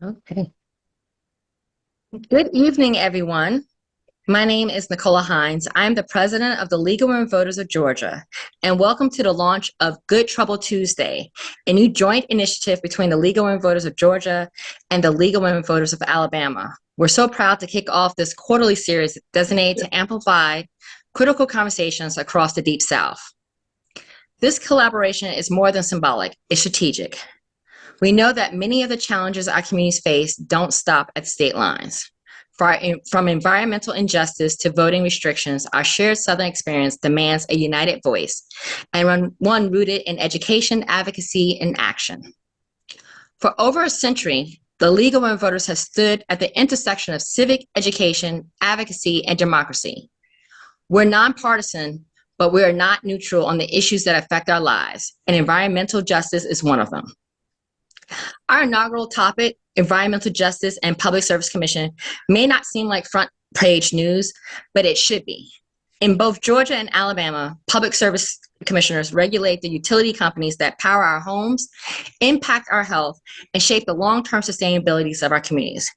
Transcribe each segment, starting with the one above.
Okay. Good evening, everyone. My name is Nicola Hines. I'm the president of the League of Women Voters of Georgia, and welcome to the launch of Good Trouble Tuesday, a new joint initiative between the League of Women Voters of Georgia and the League of Women Voters of Alabama. We're so proud to kick off this quarterly series designated to amplify critical conversations across the Deep South. This collaboration is more than symbolic, it's strategic. We know that many of the challenges our communities face don't stop at state lines. From environmental injustice to voting restrictions, our shared Southern experience demands a united voice, and one rooted in education, advocacy, and action. For over a century, the League of Women Voters has stood at the intersection of civic education, advocacy, and democracy. We're nonpartisan, but we are not neutral on the issues that affect our lives, and environmental justice is one of them. Our inaugural topic, Environmental Justice and Public Service Commission, may not seem like front page news, but it should be. In both Georgia and Alabama, public service commissioners regulate the utility companies that power our homes, impact our health, and shape the long-term sustainability of our communities.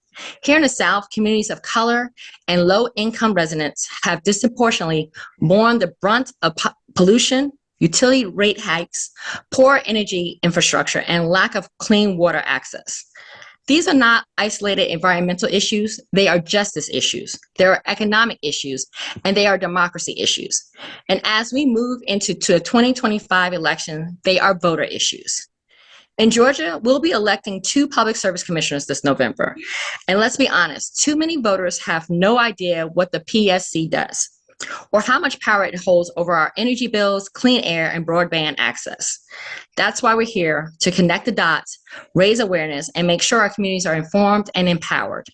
Here in the South, communities of color and low-income residents have disproportionately borne the brunt of pollution, utility rate hikes, poor energy infrastructure, and lack of clean water access. These are not isolated environmental issues, they are justice issues, they are economic issues, and they are democracy issues. And as we move into the 2025 election, they are voter issues. In Georgia, we'll be electing 2 public service commissioners this November. And let's be honest, too many voters have no idea what the PSC does, or how much power it holds over our energy bills, clean air, and broadband access. That's why we're here, to connect the dots, raise awareness, and make sure our communities are informed and empowered.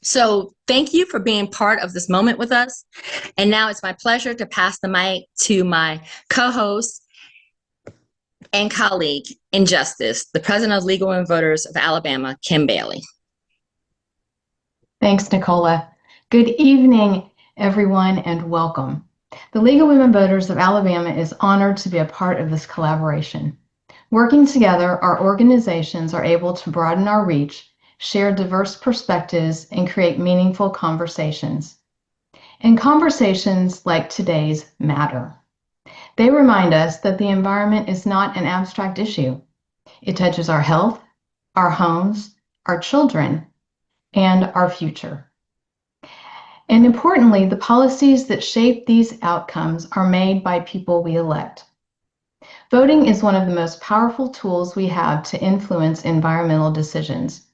So thank you for being part of this moment with us. And now it's my pleasure to pass the mic to my co-host and colleague in justice, the president of League of Women Voters of Alabama, Kim Bailey. Thanks, Nicola. Good evening, everyone, and welcome. The League of Women Voters of Alabama is honored to be a part of this collaboration. Working together, our organizations are able to broaden our reach, share diverse perspectives, and create meaningful conversations. And conversations like today's matter. They remind us that the environment is not an abstract issue. It touches our health, our homes, our children, and our future. And importantly, the policies that shape these outcomes are made by people we elect. Voting is one of the most powerful tools we have to influence environmental decisions.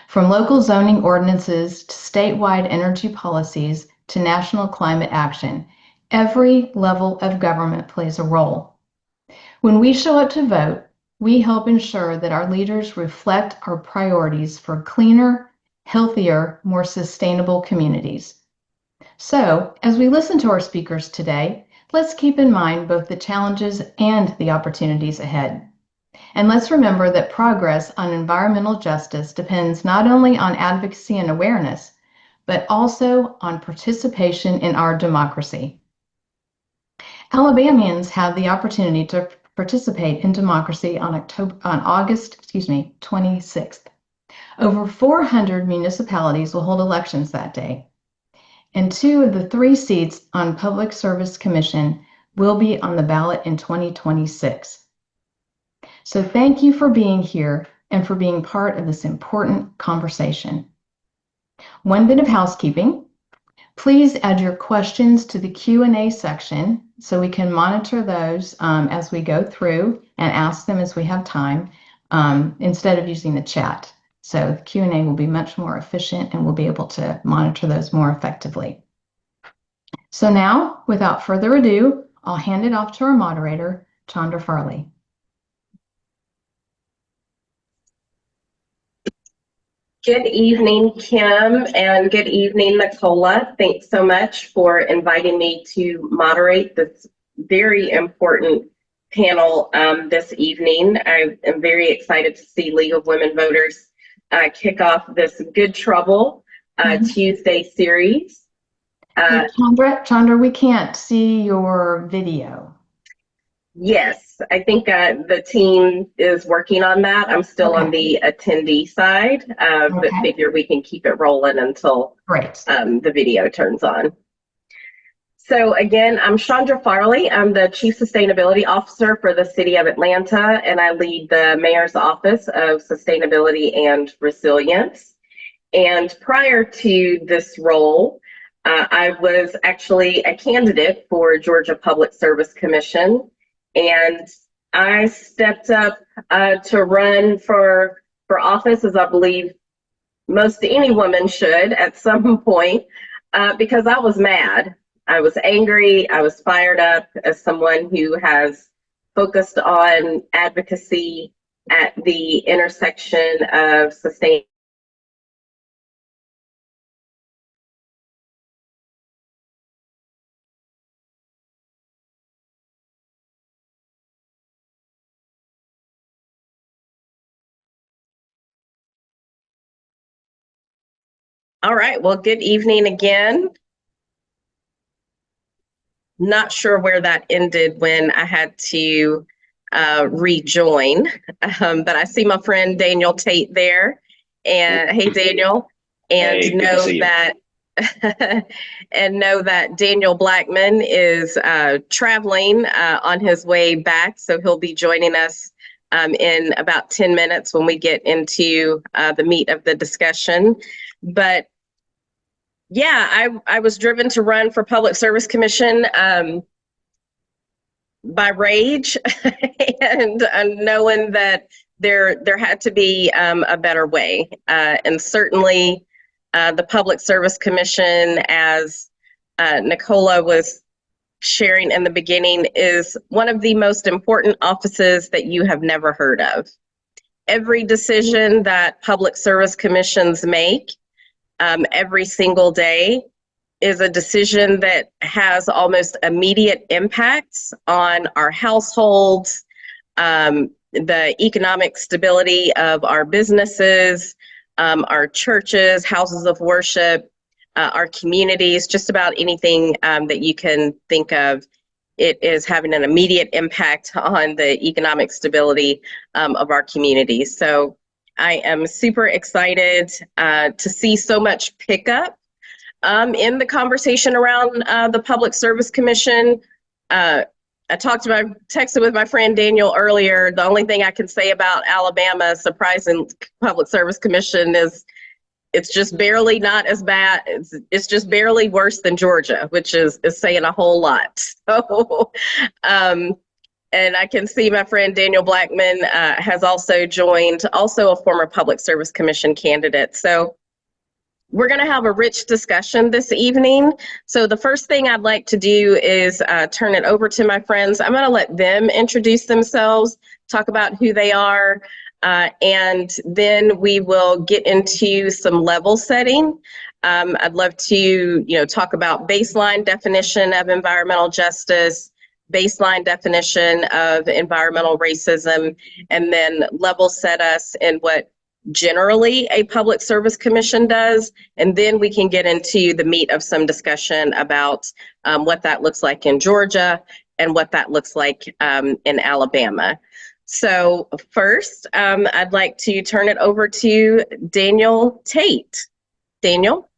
From local zoning ordinances to statewide energy policies to national climate action, every level of government plays a role. When we show up to vote, we help ensure that our leaders reflect our priorities for cleaner, healthier, more sustainable communities. So, as we listen to our speakers today, let's keep in mind both the challenges and the opportunities ahead. And let's remember that progress on environmental justice depends not only on advocacy and awareness, but also on participation in our democracy. Alabamians have the opportunity to participate in democracy on August 26th. Over 400 municipalities will hold elections that day, and 2 of the 3 seats on Public Service Commission will be on the ballot in 2026. So thank you for being here and for being part of this important conversation. One bit of housekeeping. Please add your questions to the Q&A section so we can monitor those as we go through and ask them as we have time instead of using the chat. So the Q&A will be much more efficient and we'll be able to monitor those more effectively. So now, without further ado, I'll hand it off to our moderator, Chandra Farley. Good evening, Kim, and good evening, Nicola. Thanks so much for inviting me to moderate this very important panel this evening. I am very excited to see League of Women Voters kick off this Good Trouble Tuesday series. Chandra, we can't see your video. Yes, I think the team is working on that. I'm still on Okay. the attendee side, but Okay. figure we can keep it rolling until Great. the video turns on. So again, I'm Chandra Farley. I'm the Chief Sustainability Officer for the City of Atlanta, and I lead the Mayor's Office of Sustainability and Resilience. And prior to this role, I was actually a candidate for Georgia Public Service Commission, and I stepped up to run for office, as I believe most any woman should at some point, because I was mad. I was angry. I was fired up as someone who has focused on advocacy at the intersection of sustainability. All right, well, good evening again. Not sure where that ended when I had to rejoin, but I see my friend Daniel Tait there. And hey, Daniel, and Hey, good to know see you. that know that Daniel Blackman is traveling on his way back, so he'll be joining us in about 10 minutes when we get into the meat of the discussion. But yeah, I was driven to run for Public Service Commission by rage and knowing that there had to be a better way. And certainly the Public Service Commission, as Nicola was sharing in the beginning, is one of the most important offices that you have never heard of. Every decision that Public Service Commissions make every single day is a decision that has almost immediate impacts on our households, the economic stability of our businesses, our churches, houses of worship, our communities, just about anything that you can think of. It is having an immediate impact on the economic stability of our communities. So I am super excited to see so much pickup in the conversation around the Public Service Commission. I texted with my friend Daniel earlier. The only thing I can say about Alabama's surprising Public Service Commission is it's just barely not as bad. It's just barely worse than Georgia, which is saying a whole lot. So, and I can see my friend Daniel Blackman has also joined, also a former Public Service Commission candidate. So we're going to have a rich discussion this evening. So the first thing I'd like to do is turn it over to my friends. I'm going to let them introduce themselves, talk about who they are, and then we will get into some level setting. I'd love to, talk about baseline definition of environmental justice, baseline definition of environmental racism, and then level set us in what generally a Public Service Commission does, and then we can get into the meat of some discussion about what that looks like in Georgia and what that looks like in Alabama. So first, I'd like to turn it over to Daniel Tait. Daniel?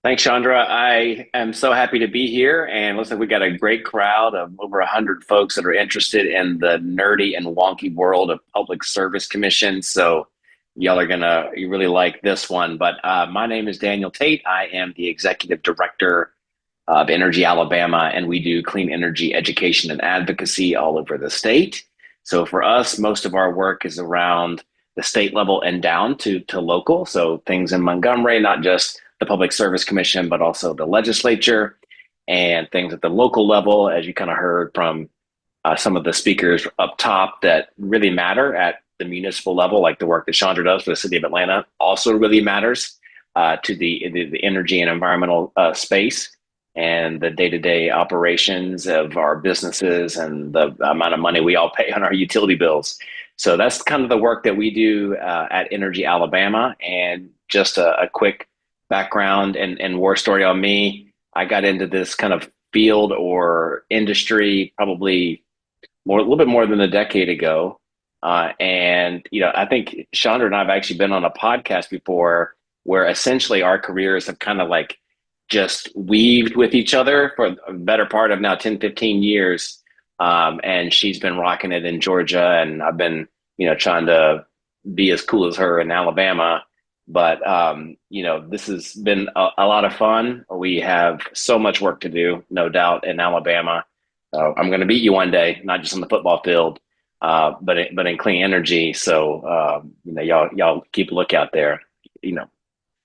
Thanks, Chandra. I am so happy to be here, and looks like we got a great crowd of over 100 folks that are interested in the nerdy and wonky world of Public Service Commissions. So y'all are you really like this one. But my name is Daniel Tait. I am the Executive Director of Energy Alabama, and we do clean energy education and advocacy all over the state. So for us, most of our work is around the state level and down to local. So things in Montgomery, not just the Public Service Commission, but also the legislature, and things at the local level, as you kind of heard from some of the speakers up top, that really matter at the municipal level, like the work that Chandra does for the city of Atlanta also really matters to the energy and environmental space, and the day-to-day operations of our businesses and the amount of money we all pay on our utility bills. So that's kind of the work that we do at Energy Alabama. And just a quick background and war story on me. I got into this kind of field or industry probably a little bit more than a decade ago. And, I think Chandra and I have actually been on a podcast before where essentially our careers have kind of like just weaved with each other for a better part of now 10, 15 years. And she's been rocking it in Georgia, and I've been, trying to be as cool as her in Alabama. But, this has been a lot of fun. We have so much work to do, no doubt, in Alabama. I'm going to beat you one day, not just on the football field, but in clean energy. So, y'all keep a lookout there.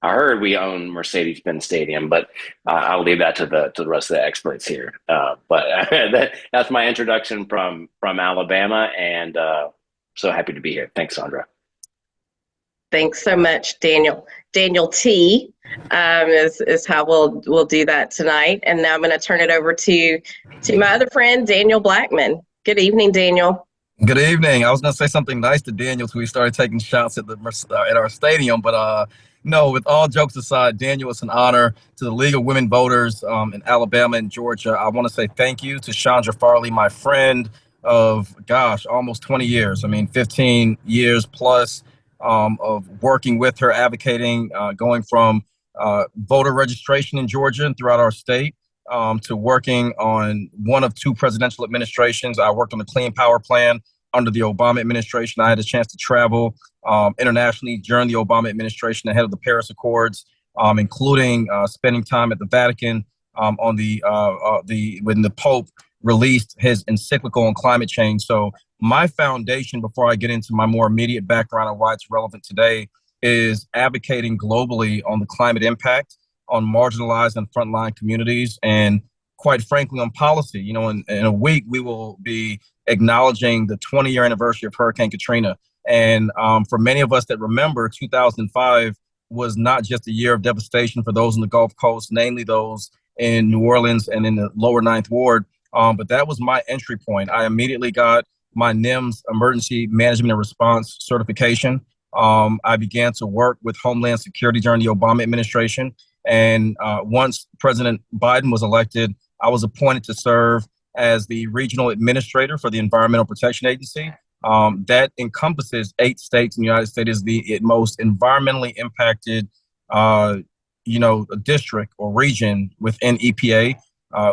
I heard we own Mercedes-Benz Stadium, but I'll leave that to the rest of the experts here. But that's my introduction from Alabama, and so happy to be here. Thanks, Sandra. Thanks so much, Daniel. Daniel T is how we'll do that tonight. And now I'm going to turn it over to my other friend, Daniel Blackman. Good evening, Daniel. Good evening. I was going to say something nice to Daniel so we started taking shots at our stadium, but no, with all jokes aside, Daniel, it's an honor to the League of Women Voters in Alabama and Georgia. I want to say thank you to Chandra Farley, my friend of, almost 20 years. I mean, 15 years plus of working with her, advocating, going from voter registration in Georgia and throughout our state to working on one of two presidential administrations. I worked on the Clean Power Plan under the Obama administration. I had a chance to travel internationally during the Obama administration ahead of the Paris Accords, including spending time at the Vatican on when the Pope released his encyclical on climate change. So my foundation, before I get into my more immediate background on why it's relevant today, is advocating globally on the climate impact on marginalized and frontline communities, and quite frankly on policy. In a week we will be acknowledging the 20-year anniversary of Hurricane Katrina. And for many of us that remember, 2005 was not just a year of devastation for those in the Gulf Coast, namely those in New Orleans and in the lower Ninth Ward, but that was my entry point. I immediately got my NIMS Emergency Management and Response certification. I began to work with Homeland Security during the Obama administration. And once President Biden was elected, I was appointed to serve as the regional administrator for the Environmental Protection Agency. That encompasses 8 states in the United States, is the most environmentally impacted, district or region within EPA.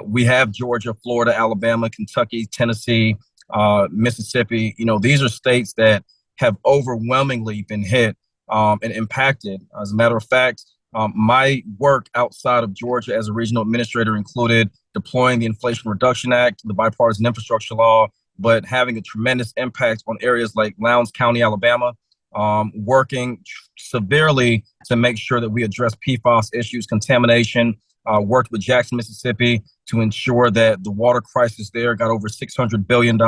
We have Georgia, Florida, Alabama, Kentucky, Tennessee, Mississippi. These are states that have overwhelmingly been hit and impacted. As a matter of fact, my work outside of Georgia as a regional administrator included deploying the Inflation Reduction Act, the bipartisan infrastructure law, but having a tremendous impact on areas like Lowndes County, Alabama, working severely to make sure that we address PFAS issues, contamination, worked with Jackson, Mississippi to ensure that the water crisis there got over $600 million,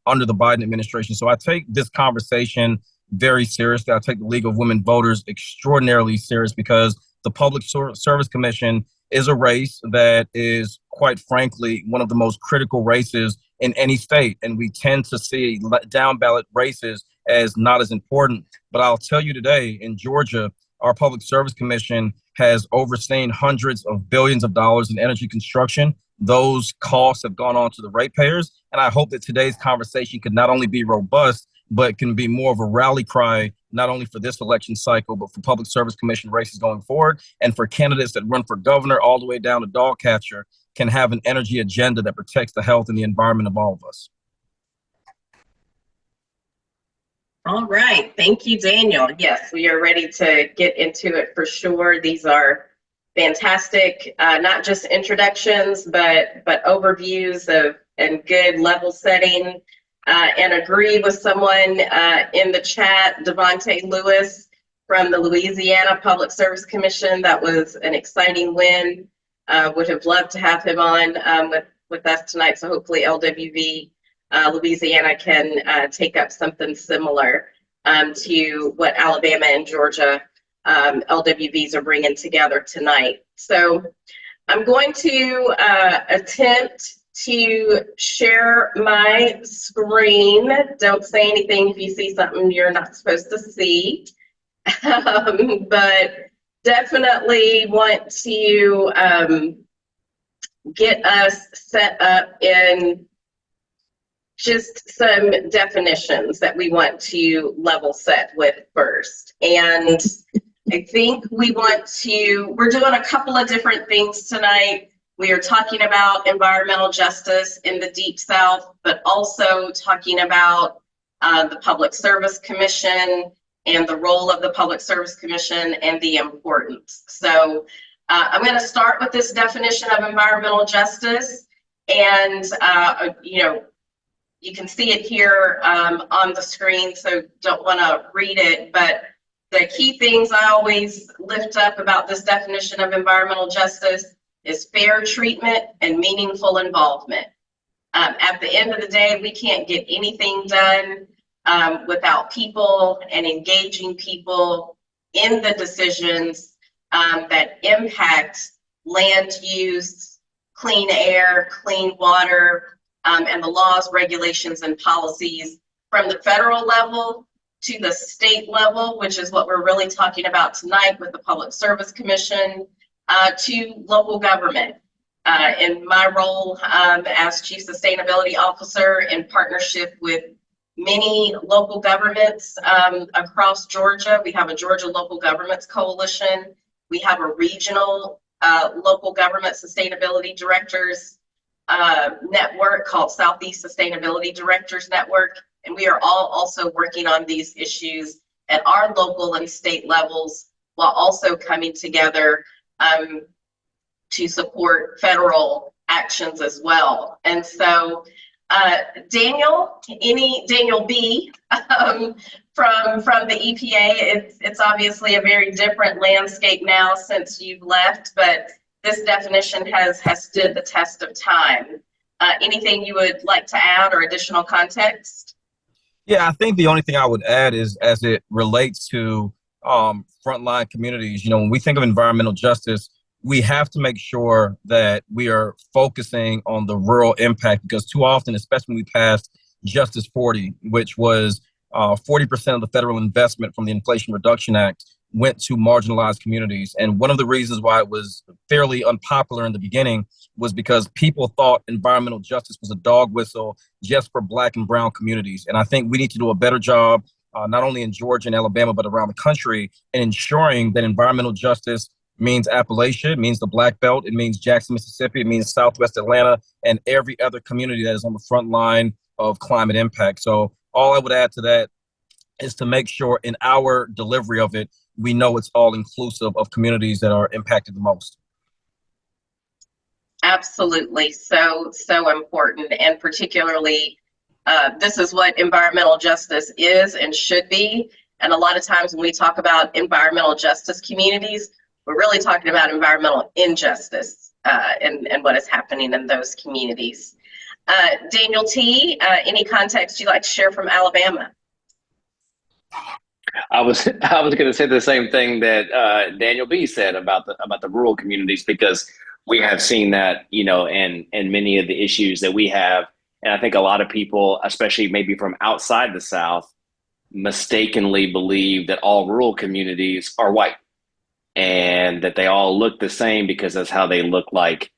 under the Biden administration. So I take this conversation very seriously. I take the League of Women Voters extraordinarily serious, because the Public Service Commission is a race that is, quite frankly, one of the most critical races in any state. And we tend to see down ballot races as not as important. But I'll tell you today, in Georgia, our Public Service Commission has overseen hundreds of billions of dollars in energy construction. Those costs have gone on to the ratepayers. And I hope that today's conversation can not only be robust, but can be more of a rally cry, not only for this election cycle, but for Public Service Commission races going forward, and for candidates that run for governor all the way down to dog catcher can have an energy agenda that protects the health and the environment of all of us. All right. Thank you, Daniel. Yes, we are ready to get into it for sure. These are fantastic, not just introductions, but overviews of and good level setting. And agree with someone in the chat, Devontae Lewis from the Louisiana Public Service Commission. That was an exciting win. Would have loved to have him on with us tonight. So hopefully LWV Louisiana can take up something similar to what Alabama and Georgia LWVs are bringing together tonight. So I'm going to attempt to share my screen. Don't say anything if you see something you're not supposed to see, but definitely want to get us set up in just some definitions that we want to level set with first. And I think we're doing a couple of different things tonight. We are talking about environmental justice in the Deep South, but also talking about the Public Service Commission and the role of the Public Service Commission and the importance. So I'm going to start with this definition of environmental justice, and you can see it here on the screen, so don't want to read it, but the key things I always lift up about this definition of environmental justice is fair treatment and meaningful involvement. At the end of the day, we can't get anything done without people and engaging people in the decisions that impact land use, clean air, clean water, and the laws, regulations, and policies from the federal level to the state level, which is what we're really talking about tonight with the Public Service Commission, to local government. In my role as Chief Sustainability Officer, in partnership with many local governments across Georgia, we have a Georgia Local Governments Coalition. We have a regional local government sustainability directors network called Southeast Sustainability Directors Network. And we are all also working on these issues at our local and state levels, while also coming together to support federal actions as well. And so Daniel B, from the EPA, it's obviously a very different landscape now since you've left, but this definition has stood the test of time. Anything you would like to add or additional context? Yeah, I think the only thing I would add is as it relates to frontline communities, when we think of environmental justice, we have to make sure that we are focusing on the rural impact, because too often, especially when we passed Justice 40, which was 40% of the federal investment from the Inflation Reduction Act went to marginalized communities. And one of the reasons why it was fairly unpopular in the beginning was because people thought environmental justice was a dog whistle just for Black and brown communities. And I think we need to do a better job, not only in Georgia and Alabama, but around the country, in ensuring that environmental justice means Appalachia, it means the Black Belt, it means Jackson, Mississippi, it means Southwest Atlanta, and every other community that is on the front line of climate impact. So all I would add to that is to make sure in our delivery of it, we know it's all inclusive of communities that are impacted the most. Absolutely, so important, and particularly this is what environmental justice is and should be. And a lot of times when we talk about environmental justice communities, we're really talking about environmental injustice and what is happening in those communities. Daniel Tait, any context you'd like to share from Alabama? I was going to say the same thing that Daniel B said about the rural communities, because we have seen that, in many of the issues that we have. And I think a lot of people, especially maybe from outside the South, mistakenly believe that all rural communities are white and that they all look the same because that's how they look like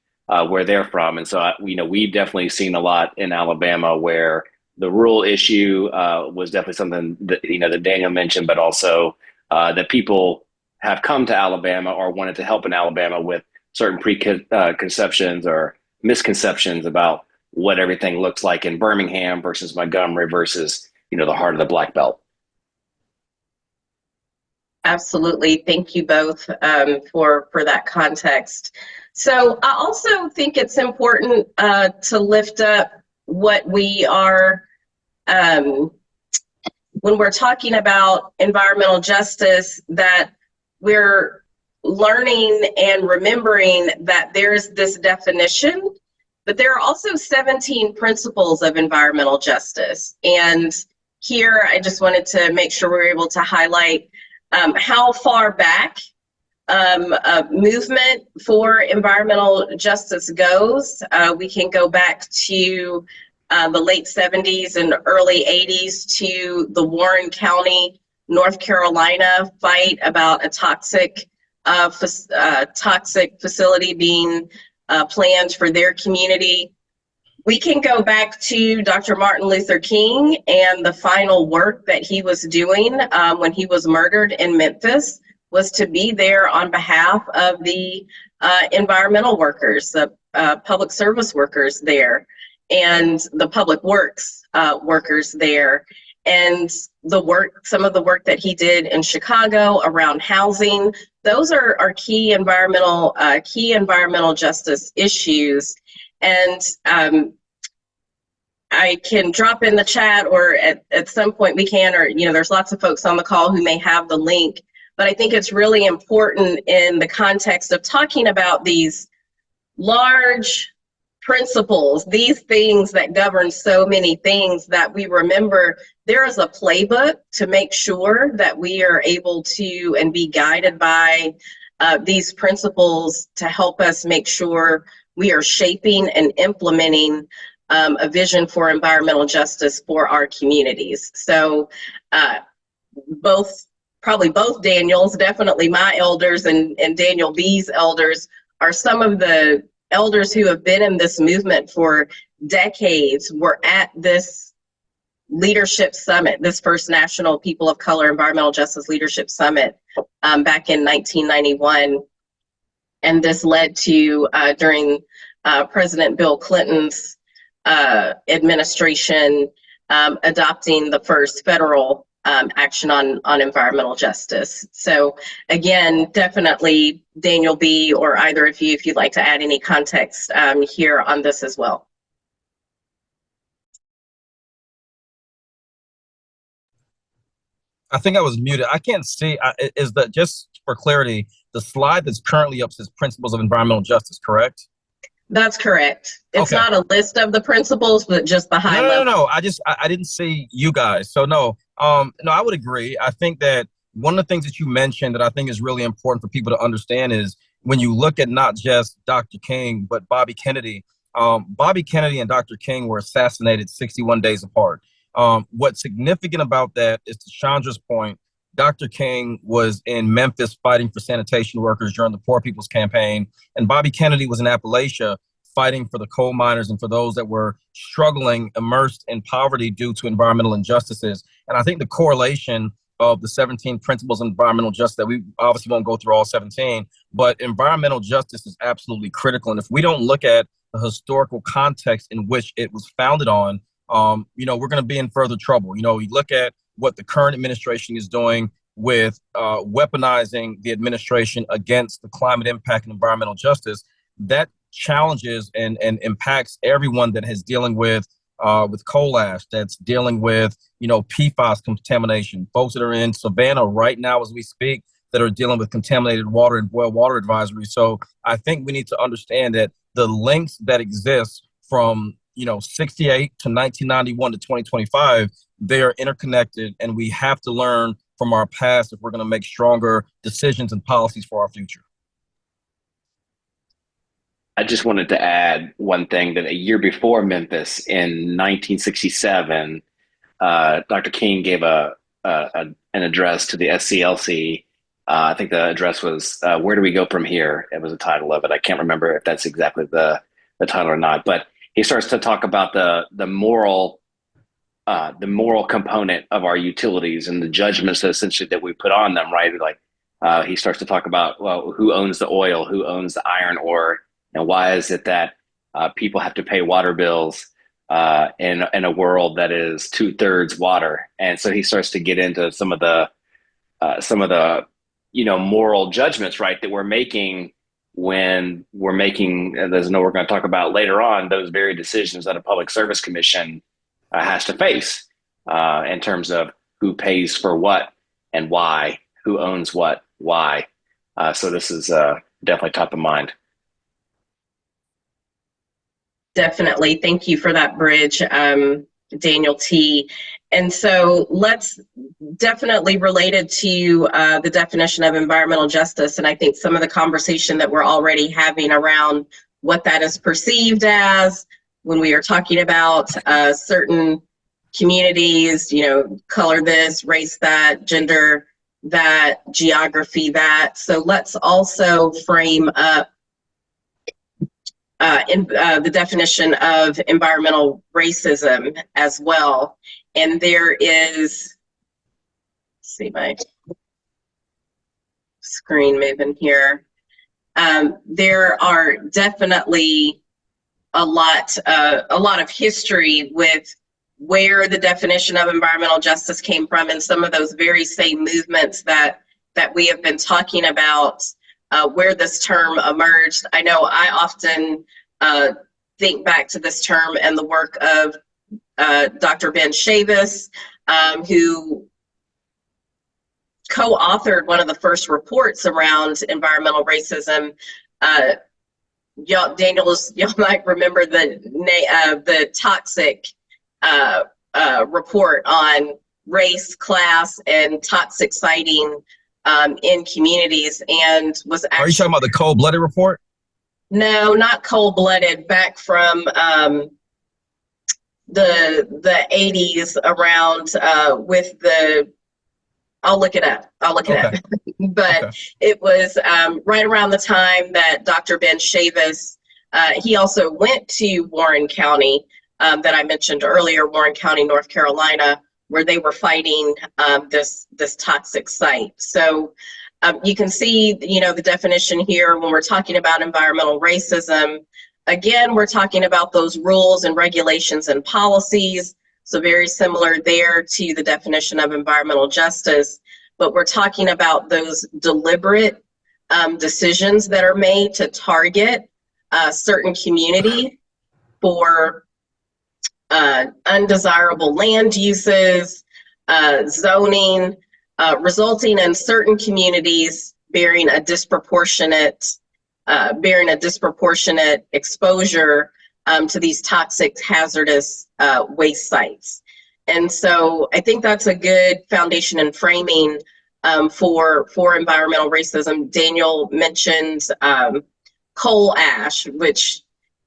where they're from. And so, we've definitely seen a lot in Alabama where the rural issue was definitely something that, that Daniel mentioned, but also that people have come to Alabama or wanted to help in Alabama with certain preconceptions or misconceptions about what everything looks like in Birmingham versus Montgomery versus, the heart of the Black Belt. Absolutely. Thank you both for that context. So I also think it's important to lift up what we are, when we're talking about environmental justice, that we're learning and remembering that there's this definition, but there are also 17 principles of environmental justice. And here I just wanted to make sure we're able to highlight how far back movement for environmental justice goes. We can go back to the late 70s and early 80s to the Warren County, North Carolina fight about a toxic facility being planned for their community. We can go back to Dr. Martin Luther King and the final work that he was doing when he was murdered in Memphis was to be there on behalf of the environmental workers, the public service workers there, and the public works workers there. And some of the work that he did in Chicago around housing, those are key environmental justice issues. And I can drop in the chat, or at some point we can, or there's lots of folks on the call who may have the link. But I think it's really important in the context of talking about these large principles, these things that govern so many things, that we remember there is a playbook to make sure that we are able to and be guided by these principles to help us make sure we are shaping and implementing a vision for environmental justice for our communities. So probably both Daniels, definitely my elders and Daniel B's elders, are some of the elders who have been in this movement for decades, were at this leadership summit, this first National People of Color Environmental Justice Leadership Summit back in 1991. And this led to, during President Bill Clinton's administration, adopting the first federal action on environmental justice. So again, definitely Daniel B, or either of you, if you'd like to add any context here on this as well. I think I was muted. I can't see. Is that, just for clarity, the slide that's currently up says principles of environmental justice, correct? That's correct. It's Okay. not a list of the principles, but just the high level. No. I didn't see you guys. So no, I would agree. I think that one of the things that you mentioned that I think is really important for people to understand is when you look at not just Dr. King, but Bobby Kennedy. Bobby Kennedy and Dr. King were assassinated 61 days apart. What's significant about that is, to Chandra's point, Dr. King was in Memphis fighting for sanitation workers during the Poor People's Campaign, and Bobby Kennedy was in Appalachia fighting for the coal miners and for those that were struggling, immersed in poverty due to environmental injustices. And I think the correlation of the 17 principles of environmental justice, that we obviously won't go through all 17, but environmental justice is absolutely critical. And if we don't look at the historical context in which it was founded on, we're going to be in further trouble. You look at what the current administration is doing with weaponizing the administration against the climate impact and environmental justice. That challenges and impacts everyone that is dealing with coal ash, that's dealing with, PFAS contamination, folks that are in Savannah right now as we speak that are dealing with contaminated water and boil water advisory. So I think we need to understand that the links that exist from 68 to 1991 to 2025, they are interconnected, and we have to learn from our past if we're going to make stronger decisions and policies for our future. I just wanted to add one thing, that a year before Memphis in 1967, Dr. King gave an address to the SCLC. I think the address was, "Where do we go from here?" It was the title of it. I can't remember if that's exactly the title or not, but he starts to talk about the moral component of our utilities and the judgments essentially that we put on them, right? Like he starts to talk about, well, who owns the oil, who owns the iron ore, and why is it that people have to pay water bills in a world that is 2/3 water? And so he starts to get into some of the moral judgments, right, that we're making when we're making, as I know we're going to talk about later on, those very decisions that a public service commission has to face in terms of who pays for what and why, who owns what, why. So this is definitely top of mind. Definitely. Thank you for that bridge, Daniel T. And so let's definitely related to the definition of environmental justice. And I think some of the conversation that we're already having around what that is perceived as when we are talking about certain communities, color this, race that, gender that, geography that. So let's also frame up the definition of environmental racism as well. And there is, let's see my screen moving here. There are definitely a lot of history with where the definition of environmental justice came from, and some of those very same movements that we have been talking about, where this term emerged. I know I often think back to this term and the work of Dr. Ben Chavis, who co-authored one of the first reports around environmental racism. Y'all might remember the toxic report on race, class, and toxic siting in communities, and was actually. Are you talking about the cold-blooded report? No, not cold-blooded. Back from the 80s, around with the. I'll look it up. But okay. It was right around the time that Dr. Ben Chavis, he also went to Warren County, that I mentioned earlier, Warren County, North Carolina, where they were fighting this toxic site. So you can see, the definition here when we're talking about environmental racism. Again, we're talking about those rules and regulations and policies. So very similar there to the definition of environmental justice, but we're talking about those deliberate decisions that are made to target a certain community for undesirable land uses, zoning, resulting in certain communities bearing a disproportionate exposure to these toxic, hazardous waste sites. And so I think that's a good foundation and framing for environmental racism. Daniel mentioned coal ash, which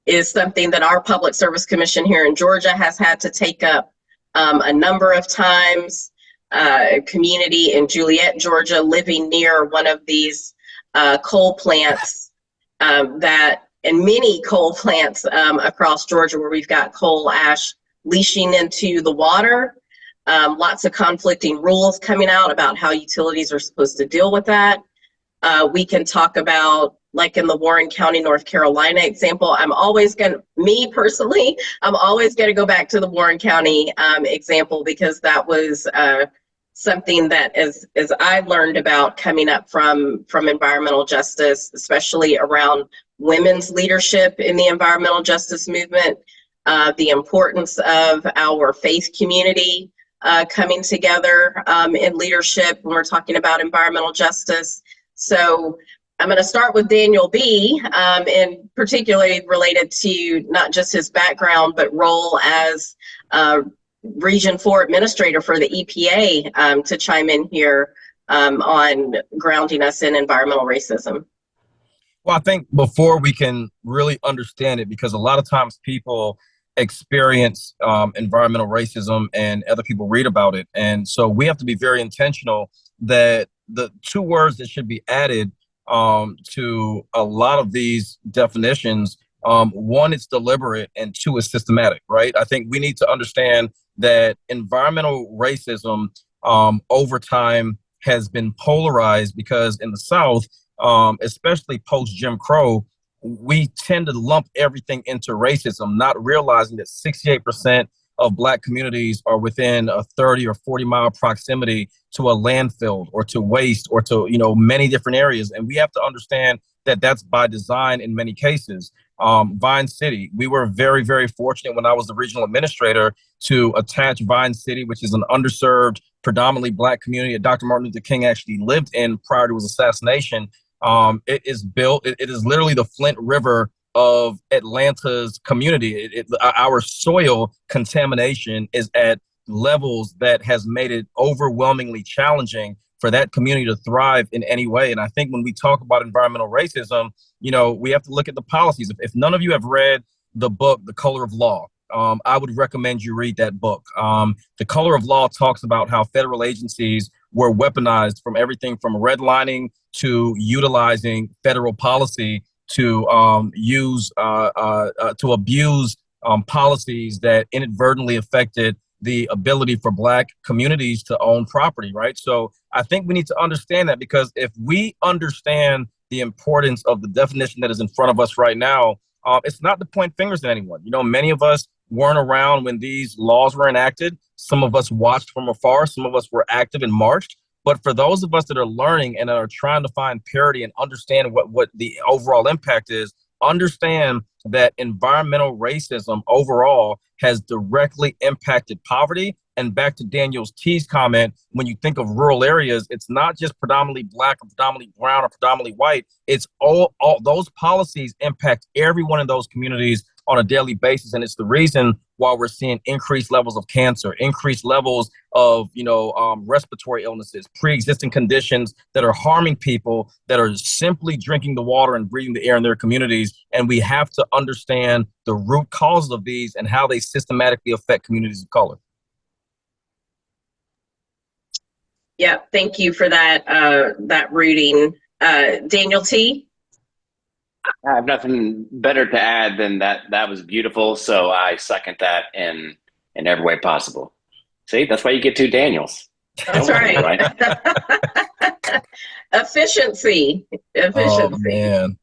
is something that our Public Service Commission here in Georgia has had to take up a number of times. A community in Juliet, Georgia, living near one of these coal plants and many coal plants across Georgia where we've got coal ash leaching into the water. Lots of conflicting rules coming out about how utilities are supposed to deal with that. We can talk about, like in the Warren County, North Carolina example, I'm always going to go back to the Warren County example, because that was something that as I learned about coming up from environmental justice, especially around women's leadership in the environmental justice movement, the importance of our faith community coming together in leadership when we're talking about environmental justice. So I'm going to start with Daniel B., and particularly related to not just his background, but role as Region 4 Administrator for the EPA, to chime in here on grounding us in environmental racism. Well, I think before we can really understand it, because a lot of times people experience environmental racism and other people read about it. And so we have to be very intentional that the two words that should be added to a lot of these definitions, one, it's deliberate, and two, is systematic, right? I think we need to understand that environmental racism over time has been polarized, because in the South, especially post Jim Crow, we tend to lump everything into racism, not realizing that 68% of Black communities are within a 30 or 40 mile proximity to a landfill or to waste or to, many different areas. And we have to understand that that's by design in many cases. Vine City, we were very, very fortunate when I was the regional administrator to attach Vine City, which is an underserved, predominantly Black community that Dr. Martin Luther King actually lived in prior to his assassination. It is literally the Flint River of Atlanta's community. Our soil contamination is at levels that has made it overwhelmingly challenging for that community to thrive in any way. And I think when we talk about environmental racism, we have to look at the policies. If none of you have read the book, The Color of Law, I would recommend you read that book. The Color of Law talks about how federal agencies were weaponized, from everything from redlining to utilizing federal policy to abuse policies that inadvertently affected the ability for Black communities to own property, right? So I think we need to understand that, because if we understand the importance of the definition that is in front of us right now, it's not to point fingers at anyone. You know, many of us weren't around when these laws were enacted. Some of us watched from afar. Some of us were active and marched. But for those of us that are learning and are trying to find parity and understand what the overall impact is, understand that environmental racism overall has directly impacted poverty. And back to Daniel Tait's comment, when you think of rural areas, it's not just predominantly Black or predominantly brown or predominantly white. It's all those policies impact everyone in those communities on a daily basis. And it's the reason why we're seeing increased levels of cancer, increased levels of, respiratory illnesses, pre-existing conditions that are harming people that are simply drinking the water and breathing the air in their communities. And we have to understand the root causes of these and how they systematically affect communities of color. Yeah, thank you for that reading. Daniel Tait? I have nothing better to add than that. That was beautiful. So I second that in every way possible. See, that's why you get two Daniels. That's right. Efficiency. Oh, man.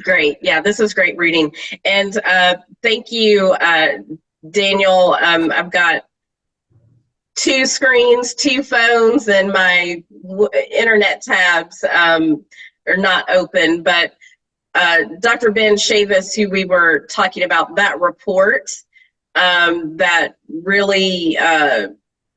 Great. Yeah, this is great reading. And thank you, Daniel. I've got two screens, two phones, and my internet tabs are not open. But Dr. Ben Chavis, who we were talking about, that report that really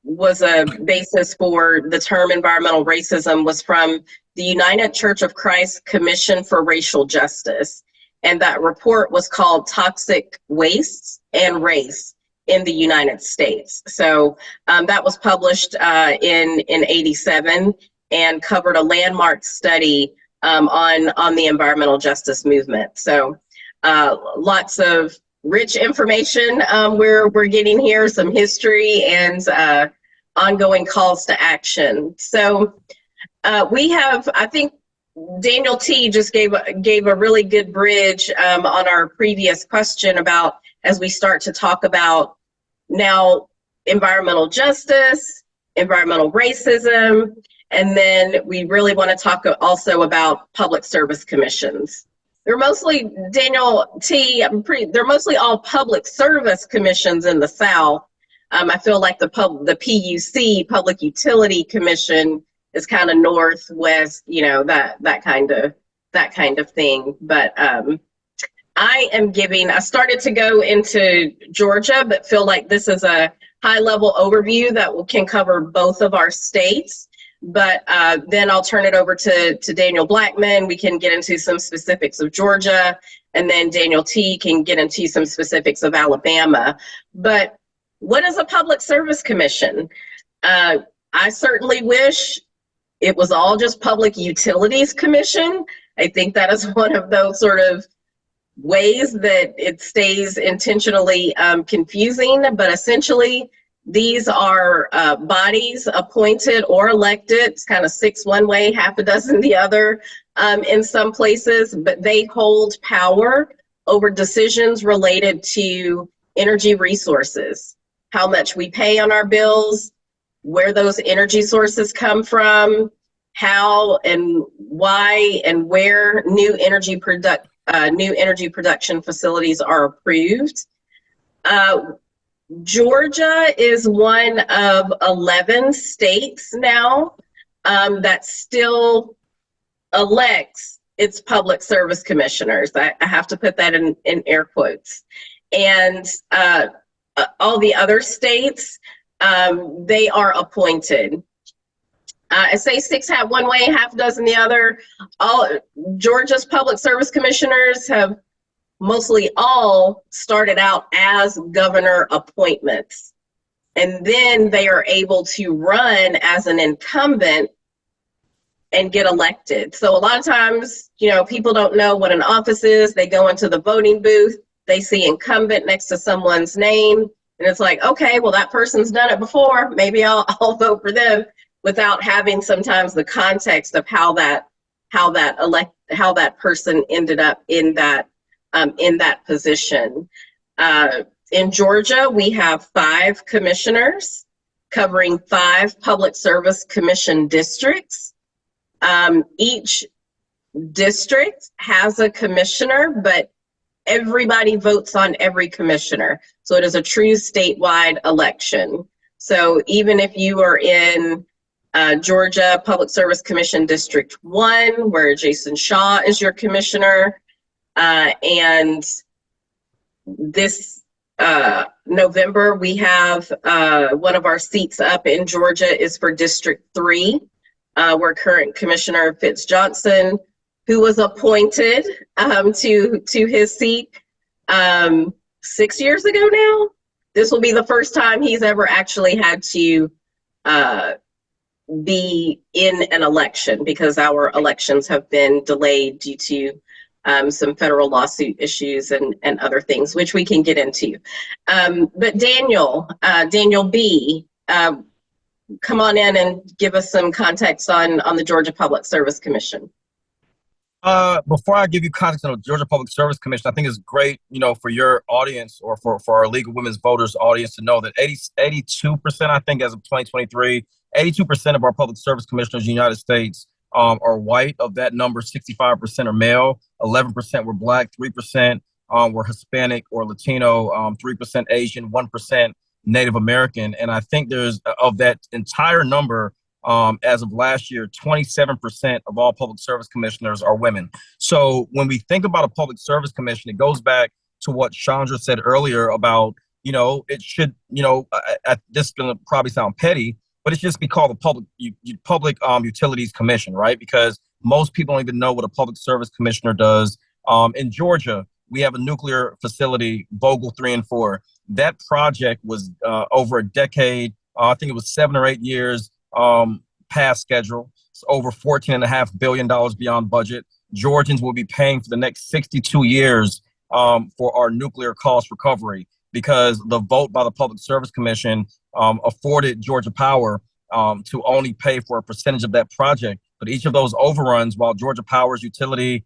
was a basis for the term environmental racism was from the United Church of Christ Commission for Racial Justice. And that report was called Toxic Wastes and Race in the United States. So that was published in 87 and covered a landmark study on the environmental justice movement. So lots of rich information we're getting here, some history and ongoing calls to action. So we have, I think Daniel Tait just gave a really good bridge on our previous question about, as we start to talk about now environmental justice, environmental racism, and then we really want to talk also about public service commissions. They're mostly, Daniel Tait, they're mostly all public service commissions in the South. I feel like the PUC, Public Utility Commission, is kind of northwest, that kind of thing. But I started to go into Georgia, but feel like this is a high-level overview that can cover both of our states. But then I'll turn it over to Daniel Blackman. We can get into some specifics of Georgia, and then Daniel Tait can get into some specifics of Alabama. But what is a public service commission? I certainly wish it was all just Public Utilities Commission. I think that is one of those sort of ways that it stays intentionally confusing, but essentially these are bodies appointed or elected. It's kind of 6 one way, half a dozen the other in some places, but they hold power over decisions related to energy resources, how much we pay on our bills, where those energy sources come from, how and why and where new energy production facilities are approved. Georgia is one of 11 states now that still elects its public service commissioners. I have to put that in air quotes. And all the other states, they are appointed. I say 6 have one way, half a dozen the other. All Georgia's public service commissioners have mostly all started out as governor appointments. And then they are able to run as an incumbent and get elected. So a lot of times, people don't know what an office is. They go into the voting booth, they see incumbent next to someone's name, and it's like, okay, well, that person's done it before. Maybe I'll vote for them, without having sometimes the context of how that how that person ended up in that position. In Georgia, we have 5 commissioners covering 5 public service commission districts. Each district has a commissioner, but everybody votes on every commissioner. So it is a true statewide election. So even if you are in Georgia Public Service Commission District 1, where Jason Shaw is your commissioner, and this November, we have one of our seats up in Georgia is for District 3, where current Commissioner Fitz Johnson, who was appointed to his seat 6 years ago now. This will be the first time he's ever actually had to be in an election, because our elections have been delayed due to some federal lawsuit issues and other things, which we can get into. But Daniel B., come on in and give us some context on the Georgia Public Service Commission. Before I give you context on the Georgia Public Service Commission, I think it's great, for your audience, or for our League of Women's Voters audience, to know that 82%, I think, as of 2023, 82% of our public service commissioners in the United States are white. Of that number, 65% are male, 11% were Black, 3% were Hispanic or Latino, 3% Asian, 1% Native American. And I think there's, of that entire number, as of last year, 27% of all public service commissioners are women. So when we think about a public service commission, it goes back to what Chandra said earlier about, it should, this is going to probably sound petty, but it should just be called the Public Utilities Commission, right? Because most people don't even know what a public service commissioner does. In Georgia, we have a nuclear facility, Vogtle 3 and 4. That project was over a decade. I think it was 7 or 8 years past schedule. It's over $14.5 billion beyond budget. Georgians will be paying for the next 62 years for our nuclear cost recovery, because the vote by the Public Service Commission afforded Georgia Power to only pay for a percentage of that project. But each of those overruns, while Georgia Power's utility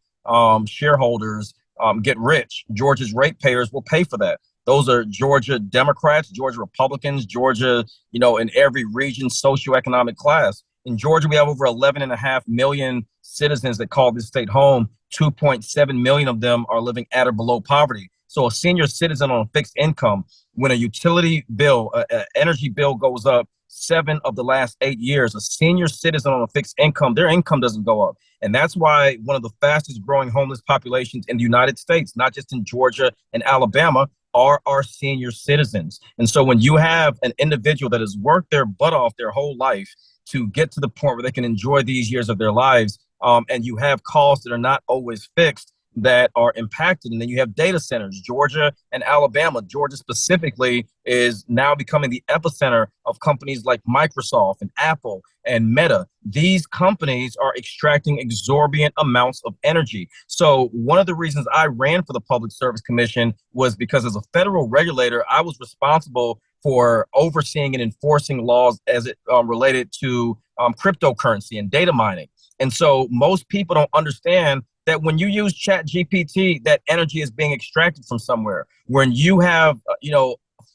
shareholders get rich, Georgia's ratepayers will pay for that. Those are Georgia Democrats, Georgia Republicans, Georgia, in every region, socioeconomic class. In Georgia, we have over 11.5 million citizens that call this state home. 2.7 million of them are living at or below poverty. So a senior citizen on a fixed income, when a utility bill, energy bill goes up 7 of the last 8 years, a senior citizen on a fixed income, their income doesn't go up. And that's why one of the fastest growing homeless populations in the United States, not just in Georgia and Alabama, are our senior citizens. And so when you have an individual that has worked their butt off their whole life to get to the point where they can enjoy these years of their lives, and you have costs that are not always fixed, that are impacted. And then you have data centers. Georgia and Alabama, Georgia specifically, is now becoming the epicenter of companies like Microsoft and Apple and Meta. These companies are extracting exorbitant amounts of energy. So one of the reasons I ran for the Public Service Commission was because, as a federal regulator, I was responsible for overseeing and enforcing laws as it related to cryptocurrency and data mining. And so most people don't understand that when you use ChatGPT, that energy is being extracted from somewhere. When you have,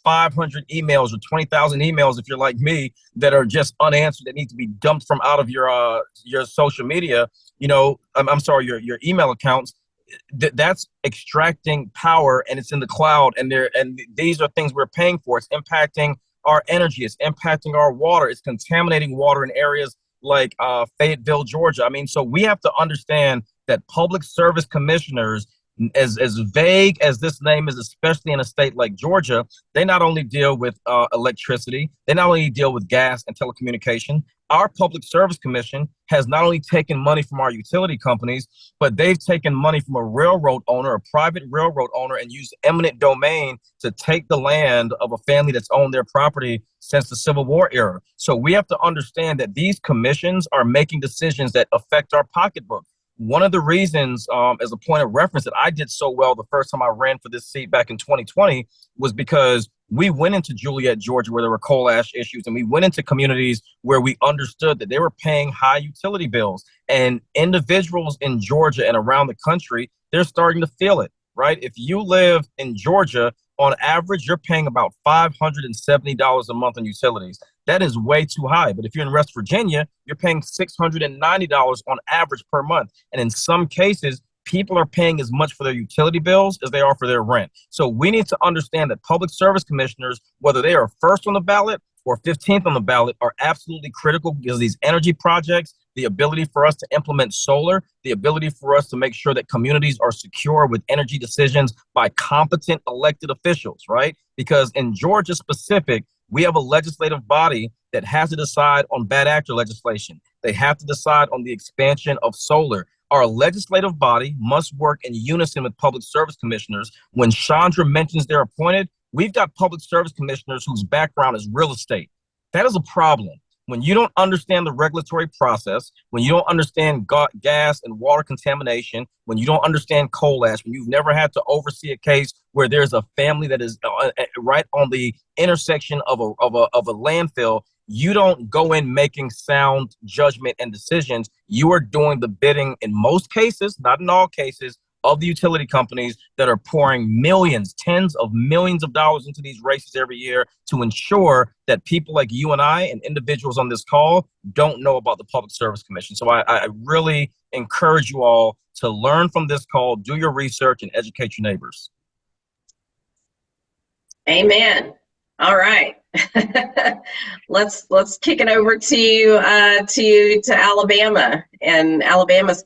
500 emails or 20,000 emails, if you're like me, that are just unanswered, that need to be dumped from out of your social media, I'm sorry, your email accounts, that's extracting power, and it's in the cloud, and these are things we're paying for. It's impacting our energy. It's impacting our water. It's contaminating water in areas like Fayetteville, Georgia. So we have to understand that public service commissioners, as vague as this name is, especially in a state like Georgia, they not only deal with electricity, they not only deal with gas and telecommunication. Our Public Service Commission has not only taken money from our utility companies, but they've taken money from a railroad owner, a private railroad owner, and used eminent domain to take the land of a family that's owned their property since the Civil War era. So we have to understand that these commissions are making decisions that affect our pocketbook. One of the reasons, as a point of reference, that I did so well the first time I ran for this seat back in 2020 was because we went into Juliet, Georgia, where there were coal ash issues, and we went into communities where we understood that they were paying high utility bills. And individuals in Georgia and around the country, they're starting to feel it, right? If you live in Georgia, on average, you're paying about $570 a month on utilities. That is way too high. But if you're in West Virginia, you're paying $690 on average per month. And in some cases, people are paying as much for their utility bills as they are for their rent. So we need to understand that public service commissioners, whether they are first on the ballot or 15th on the ballot, are absolutely critical, because these energy projects, the ability for us to implement solar, the ability for us to make sure that communities are secure with energy decisions by competent elected officials, right? Because in Georgia specific, we have a legislative body that has to decide on bad actor legislation. They have to decide on the expansion of solar. Our legislative body must work in unison with public service commissioners. When Chandra mentions they're appointed, we've got public service commissioners whose background is real estate. That is a problem. When you don't understand the regulatory process, when you don't understand gas and water contamination, when you don't understand coal ash, when you've never had to oversee a case where there's a family that is right on the intersection of a landfill, you don't go in making sound judgment and decisions. You are doing the bidding in most cases, not in all cases, of the utility companies that are pouring millions, tens of millions of dollars into these races every year to ensure that people like you and I and individuals on this call don't know about the Public Service Commission. So I really encourage you all to learn from this call, do your research, and educate your neighbors. Amen. All right. let's kick it over to Alabama and Alabama's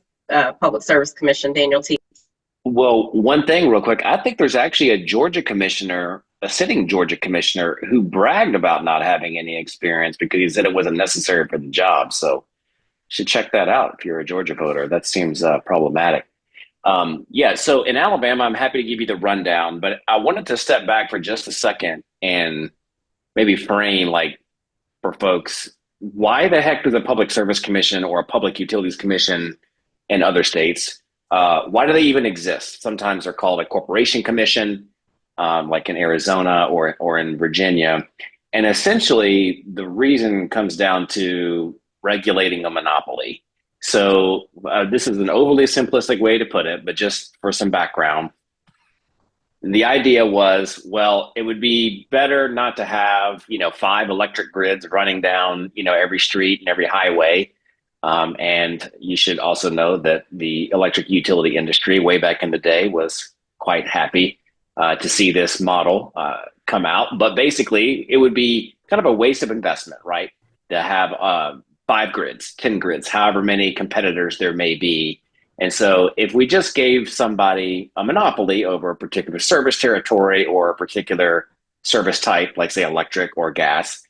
Public Service Commission, Daniel Tait. Well, one thing real quick, I think there's actually a sitting Georgia commissioner who bragged about not having any experience because he said it wasn't necessary for the job. So you should check that out if you're a Georgia voter. That seems problematic. So in Alabama, I'm happy to give you the rundown, but I wanted to step back for just a second and maybe frame, like, for folks, why the heck does a Public Service Commission or a Public Utilities Commission in other states, why do they even exist? Sometimes they're called a corporation commission, like in Arizona or in Virginia. And essentially, the reason comes down to regulating a monopoly. So this is an overly simplistic way to put it, but just for some background, the idea was, well, it would be better not to have, 5 electric grids running down, every street and every highway. And you should also know that the electric utility industry way back in the day was quite happy to see this model come out. But basically, it would be kind of a waste of investment, right? To have 5 grids, 10 grids, however many competitors there may be. And so if we just gave somebody a monopoly over a particular service territory or a particular service type, like say electric or gas,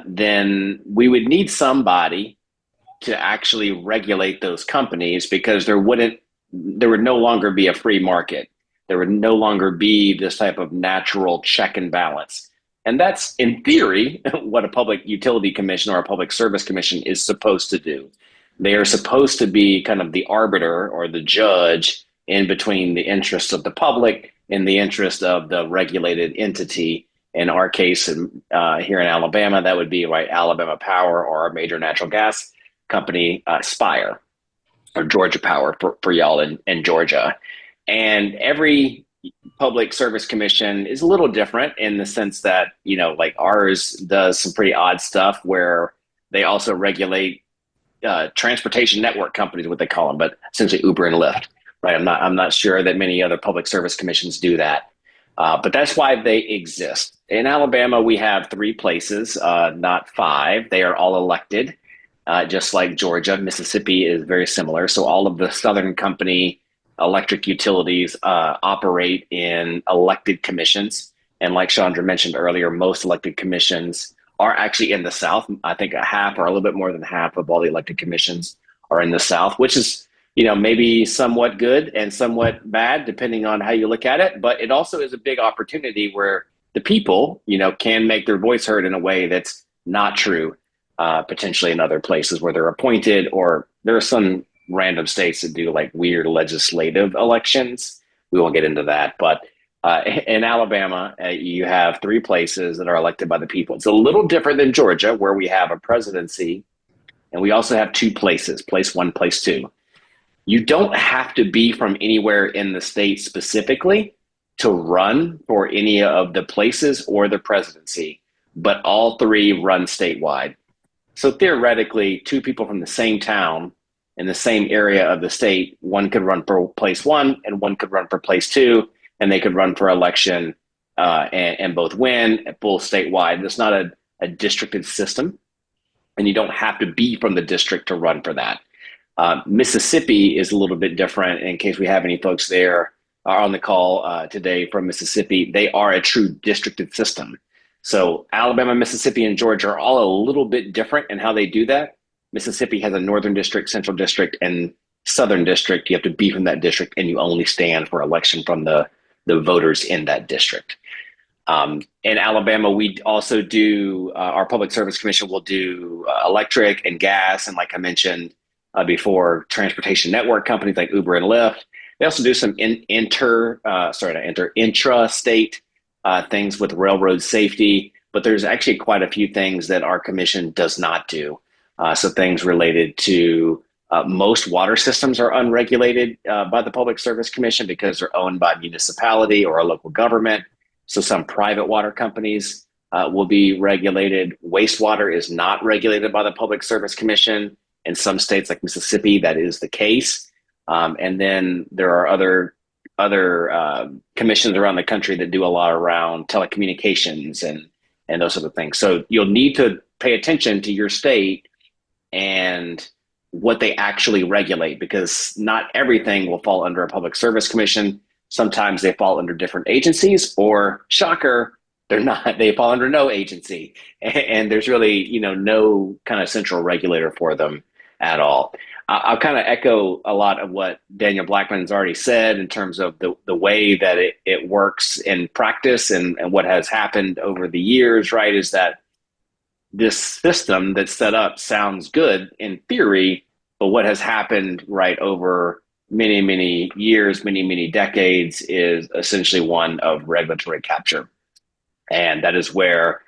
then we would need somebody to actually regulate those companies, because there would no longer be a free market. There would no longer be this type of natural check and balance. And that's, in theory, what a public utility commission or a public service commission is supposed to do. They are supposed to be kind of the arbiter or the judge in between the interests of the public and the interest of the regulated entity. In our case, here in Alabama, that would be Alabama Power or a major natural gas company, Spire, or Georgia Power for y'all in Georgia. And every public service commission is a little different in the sense that, like ours does some pretty odd stuff where they also regulate transportation network companies, what they call them, but essentially Uber and Lyft, right? I'm not sure that many other public service commissions do that, but that's why they exist. In Alabama, we have 3 places, not 5. They are all elected, just like Georgia. Mississippi is very similar. So all of the Southern Company electric utilities operate in elected commissions. And like Chandra mentioned earlier, most elected commissions are actually in the South. I think a half or a little bit more than half of all the elected commissions are in the South, which is, maybe somewhat good and somewhat bad, depending on how you look at it. But it also is a big opportunity where the people, can make their voice heard in a way that's not true, potentially in other places where they're appointed, or there are some random states that do like weird legislative elections. We won't get into that, but In Alabama, you have three places that are elected by the people. It's a little different than Georgia, where we have a presidency, and we also have two places, place one, place two. You don't have to be from anywhere in the state specifically to run for any of the places or the presidency, but all three run statewide. So theoretically, two people from the same town in the same area of the state, one could run for place one and one could run for place two, and they could run for election and both win full statewide. It's not a districted system, and you don't have to be from the district to run for that. Mississippi is a little bit different. In case we have any folks there on the call today from Mississippi, they are a true districted system. So Alabama, Mississippi, and Georgia are all a little bit different in how they do that. Mississippi has a northern district, central district, and southern district. You have to be from that district, and you only stand for election from the voters in that district. In Alabama, we also do, our Public Service Commission will do electric and gas, and like I mentioned before, transportation network companies like Uber and Lyft. They also do some intra-state things with railroad safety, but there's actually quite a few things that our commission does not do. So things related to most water systems are unregulated by the Public Service Commission because they're owned by municipality or a local government. So some private water companies will be regulated. Wastewater is not regulated by the Public Service Commission. In some states like Mississippi, that is the case. And then there are other commissions around the country that do a lot around telecommunications and those sort of things. So you'll need to pay attention to your state and what they actually regulate, because not everything will fall under a Public Service Commission. Sometimes they fall under different agencies, or shocker, they're not, they fall under no agency. And there's really, no kind of central regulator for them at all. I'll kind of echo a lot of what Daniel Blackman's already said in terms of the way that it works in practice, and what has happened over the years, right, is that this system that's set up sounds good in theory, but what has happened right over many, many years, many, many decades is essentially one of regulatory capture. And that is where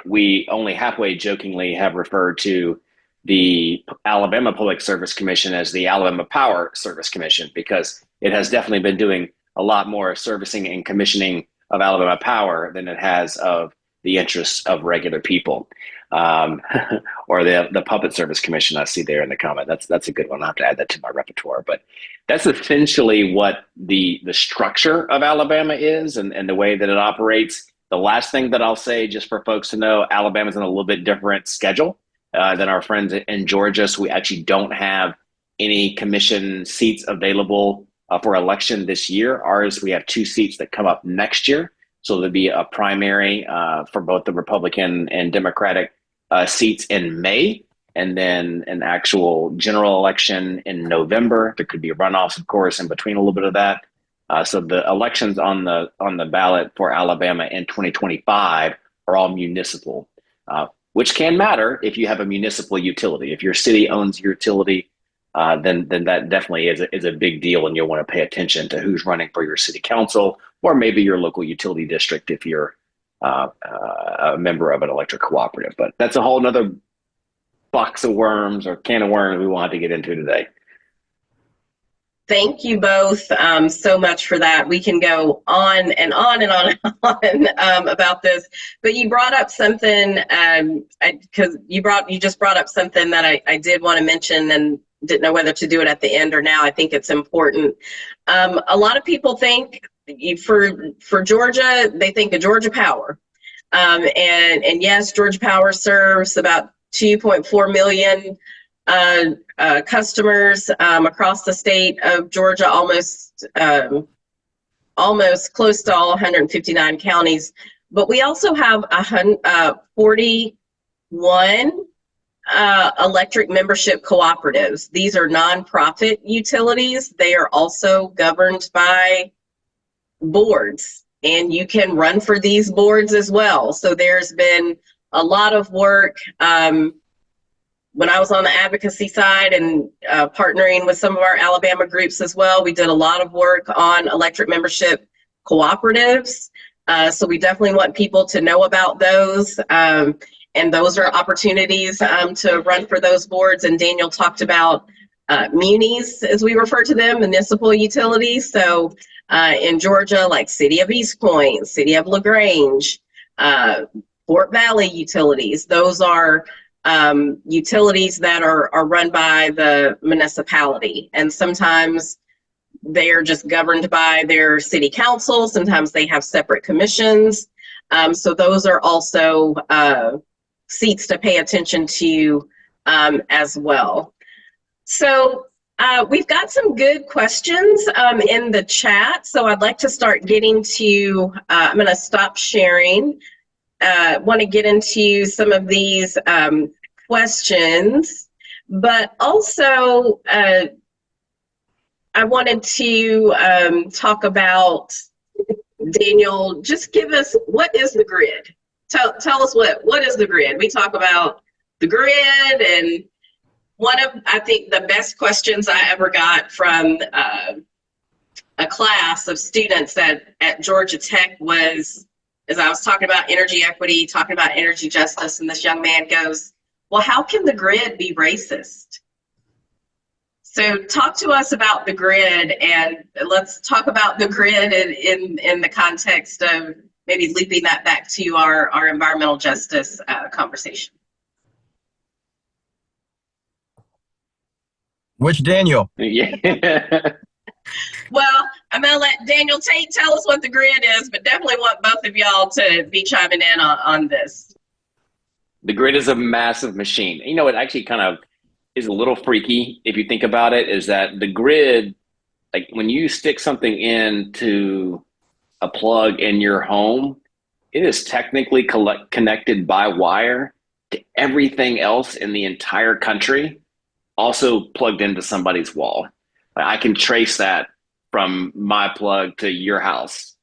we only halfway jokingly have referred to the Alabama Public Service Commission as the Alabama Power Service Commission, because it has definitely been doing a lot more servicing and commissioning of Alabama Power than it has of the interests of regular people. Or the Public Service Commission I see there in the comment. That's a good one. I'll have to add that to my repertoire. But that's essentially what the structure of Alabama is, and the way that it operates. The last thing that I'll say, just for folks to know, Alabama's on a little bit different schedule than our friends in Georgia. So we actually don't have any commission seats available for election this year. Ours, we have 2 seats that come up next year. So there'll be a primary for both the Republican and Democratic seats in May, and then an actual general election in November. There could be runoffs, of course, in between a little bit of that. So the elections on the ballot for Alabama in 2025 are all municipal, which can matter if you have a municipal utility. If your city owns your utility, then that definitely is a big deal, and you'll want to pay attention to who's running for your city council, or maybe your local utility district if you're a member of an electric cooperative. But that's a whole nother box of worms or can of worms we won't have to get into today. Thank you both so much for that. We can go on and on and on and on about this, but you brought up something because you just brought up something that I did want to mention and didn't know whether to do it at the end or now. I think it's important. A lot of people think for Georgia, they think of Georgia Power, and yes, Georgia Power serves about 2.4 million customers across the state of Georgia, almost close to all 159 counties. But we also have 41 electric membership cooperatives. These are nonprofit utilities. They are also governed by boards, and you can run for these boards as well. So there's been a lot of work. When I was on the advocacy side and partnering with some of our Alabama groups as well, we did a lot of work on electric membership cooperatives. So we definitely want people to know about those. And those are opportunities to run for those boards. And Daniel talked about munis, as we refer to them, municipal utilities. So in Georgia, like City of East Point, City of LaGrange, Fort Valley utilities, those are utilities that are run by the municipality. And sometimes they are just governed by their city council. Sometimes they have separate commissions. So those are also seats to pay attention to as well. So we've got some good questions in the chat. So I'd like to start getting to, I'm going to stop sharing. Want to get into some of these questions, but also I wanted to talk about, Daniel, just give us, what is the grid? Tell us what is the grid? We talk about the grid, and one of, I think, the best questions I ever got from a class of students at Georgia Tech was, as I was talking about energy equity, talking about energy justice, and this young man goes, well, how can the grid be racist? So talk to us about the grid, and let's talk about the grid in the context of maybe looping that back to our environmental justice conversation. Which Daniel? Yeah. Well, I'm going to let Daniel Tait tell us what the grid is, but definitely want both of y'all to be chiming in on this. The grid is a massive machine. You know, it actually kind of is a little freaky if you think about it, is that the grid, like when you stick something into a plug in your home, it is technically connected by wire to everything else in the entire country, also plugged into somebody's wall. I can trace that from my plug to your house.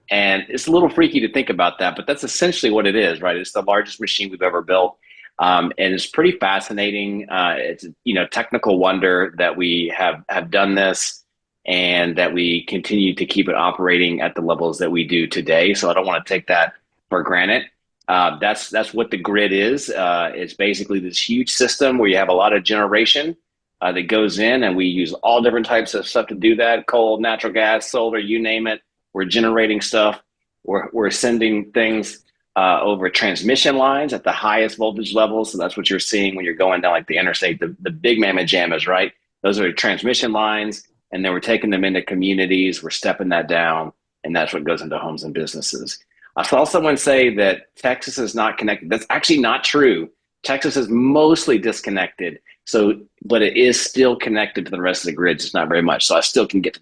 And it's a little freaky to think about that, but that's essentially what it is, right? It's the largest machine we've ever built. And it's pretty fascinating. It's, you know, technical wonder that we have done this and that we continue to keep it operating at the levels that we do today. So I don't want to take that for granted. That's what the grid is. It's basically this huge system where you have a lot of generation that goes in, and we use all different types of stuff to do that. Coal, natural gas, solar, you name it. We're generating stuff. We're sending things over transmission lines at the highest voltage levels. So that's what you're seeing when you're going down like the interstate, the big mammoth jammas, right? Those are transmission lines, and then we're taking them into communities. We're stepping that down, and that's what goes into homes and businesses. I saw someone say that Texas is not connected. That's actually not true. Texas is mostly disconnected. So, but it is still connected to the rest of the grid, just not very much. So I still can get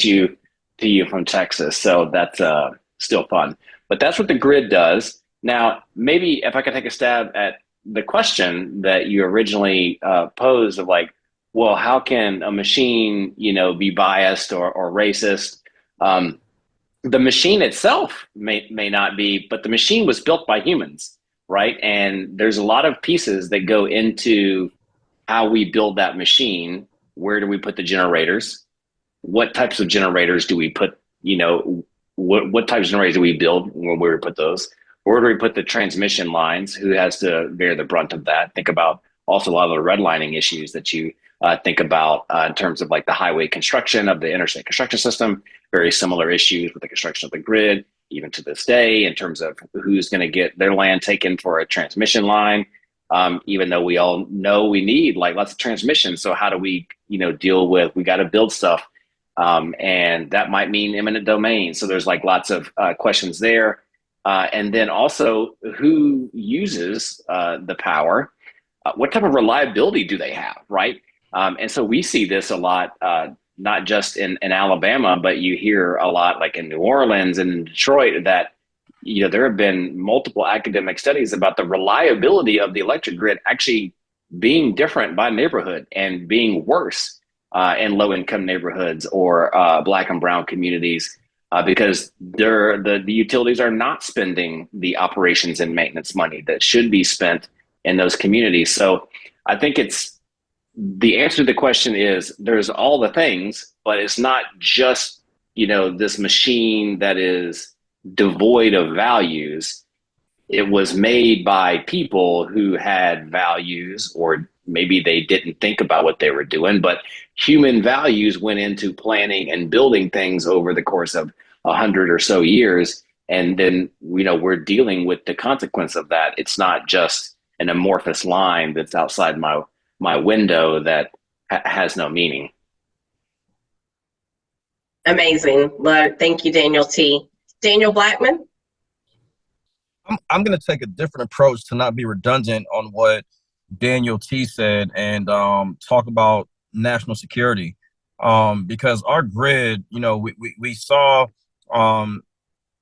you to you from Texas. So that's still fun. But that's what the grid does. Now, maybe if I could take a stab at the question that you originally posed of like, well, how can a machine, you know, be biased or racist? The machine itself may not be, but the machine was built by humans, right? And there's a lot of pieces that go into how we build that machine. Where do we put the generators? What types of generators do we put, you know, what types of generators do we build when we put those? Where do we put the transmission lines? Who has to bear the brunt of that? Think about also a lot of the redlining issues that you think about in terms of like the highway construction of the interstate construction system. Very similar issues with the construction of the grid, even to this day, in terms of who's going to get their land taken for a transmission line. Even though we all know we need like lots of transmission. So how do we, you know, deal with, we got to build stuff. And that might mean eminent domain. So there's like lots of questions there. And then also who uses the power? What type of reliability do they have, right? And so we see this a lot, not just in Alabama, but you hear a lot like in New Orleans and Detroit that, you know, there have been multiple academic studies about the reliability of the electric grid actually being different by neighborhood and being worse in low-income neighborhoods or Black and brown communities because the utilities are not spending the operations and maintenance money that should be spent in those communities. So I think the answer to the question is there's all the things, but it's not just, this machine that is devoid of values. It was made by people who had values, or maybe they didn't think about what they were doing, but human values went into planning and building things over the course of 100 or so years. And then, we're dealing with the consequence of that. It's not just an amorphous line that's outside my window that has no meaning. Amazing. Thank you, Daniel T. Daniel Blackman? I'm going to take a different approach to not be redundant on what Daniel T said and talk about national security, because our grid, we saw, and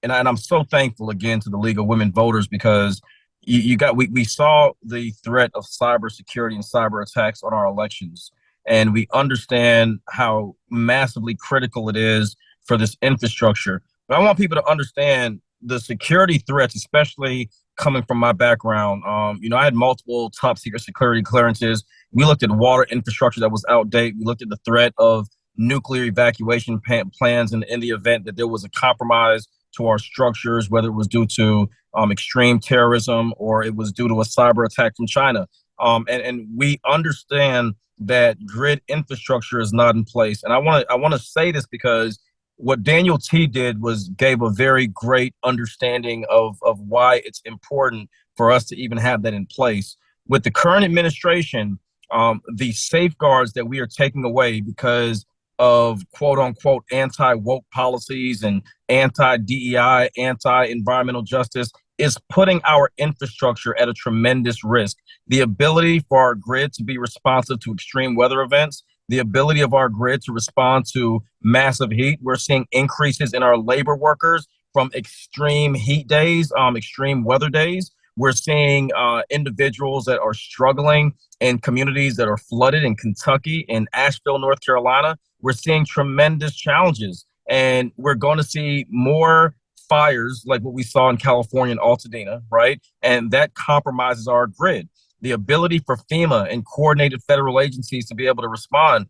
I'm so thankful again to the League of Women Voters, because we saw the threat of cybersecurity and cyber attacks on our elections, and we understand how massively critical it is for this infrastructure. But I want people to understand the security threats, especially coming from my background. I had multiple top secret security clearances. We looked at water infrastructure that was outdated. We looked at the threat of nuclear evacuation plans in the event that there was a compromise to our structures, whether it was due to extreme terrorism or it was due to a cyber attack from China. And we understand that grid infrastructure is not in place. And I want to say this because what Daniel T did was gave a very great understanding of why it's important for us to even have that in place. With the current administration, the safeguards that we are taking away because of quote unquote anti-woke policies and anti-DEI, anti-environmental justice is putting our infrastructure at a tremendous risk. The ability for our grid to be responsive to extreme weather events, the ability of our grid to respond to massive heat. We're seeing increases in our labor workers from extreme heat days, extreme weather days. We're seeing individuals that are struggling in communities that are flooded in Kentucky, in Asheville, North Carolina. We're seeing tremendous challenges, and we're going to see more fires like what we saw in California in Altadena, right? And that compromises our grid. The ability for FEMA and coordinated federal agencies to be able to respond.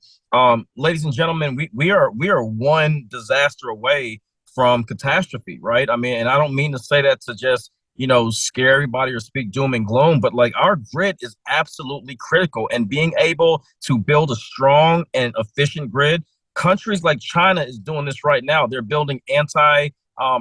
Ladies and gentlemen, we are one disaster away from catastrophe, right? I mean, and I don't mean to say that to just, scare everybody or speak doom and gloom, but like our grid is absolutely critical, and being able to build a strong and efficient grid. Countries like China is doing this right now. They're building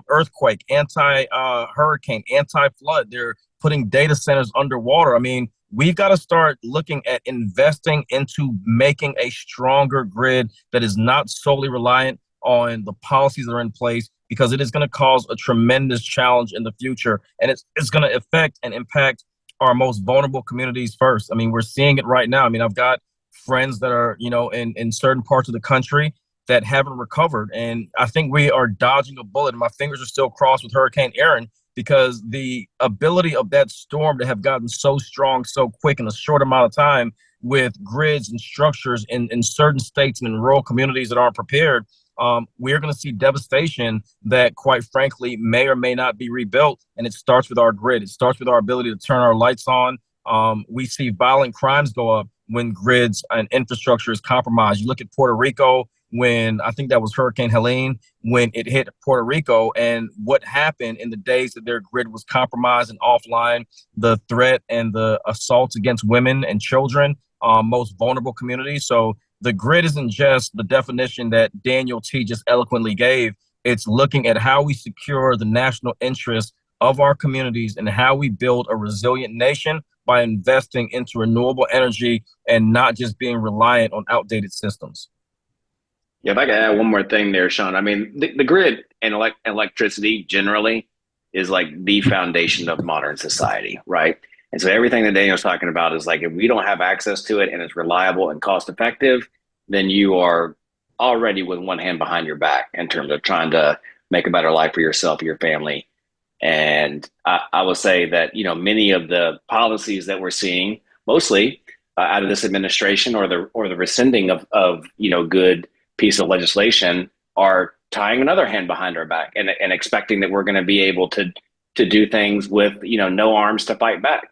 earthquake, hurricane, anti-flood. They're putting data centers underwater. I mean, we've got to start looking at investing into making a stronger grid that is not solely reliant on the policies that are in place, because it is going to cause a tremendous challenge in the future. And it's going to affect and impact our most vulnerable communities first. I mean, we're seeing it right now. I mean, I've got friends that are, in certain parts of the country that haven't recovered. And I think we are dodging a bullet. My fingers are still crossed with Hurricane Aaron, because the ability of that storm to have gotten so strong, so quick in a short amount of time, with grids and structures in certain states and in rural communities that aren't prepared, we're going to see devastation that, quite frankly, may or may not be rebuilt. And it starts with our grid. It starts with our ability to turn our lights on. We see violent crimes go up when grids and infrastructure is compromised. You look at Puerto Rico, when I think that was Hurricane Helene, when it hit Puerto Rico, and what happened in the days that their grid was compromised and offline, the threat and the assaults against women and children, most vulnerable communities. So the grid isn't just the definition that Daniel T just eloquently gave. It's looking at how we secure the national interests of our communities and how we build a resilient nation by investing into renewable energy and not just being reliant on outdated systems. Yeah, if I could add one more thing there, Sean. I mean, the grid and electricity generally is like the foundation of modern society, right? And so everything that Daniel's talking about is like, if we don't have access to it and it's reliable and cost effective, then you are already with one hand behind your back in terms of trying to make a better life for yourself, your family. And I will say that, many of the policies that we're seeing, mostly out of this administration or the rescinding of good piece of legislation, are tying another hand behind our back and expecting that we're going to be able to do things with, no arms to fight back.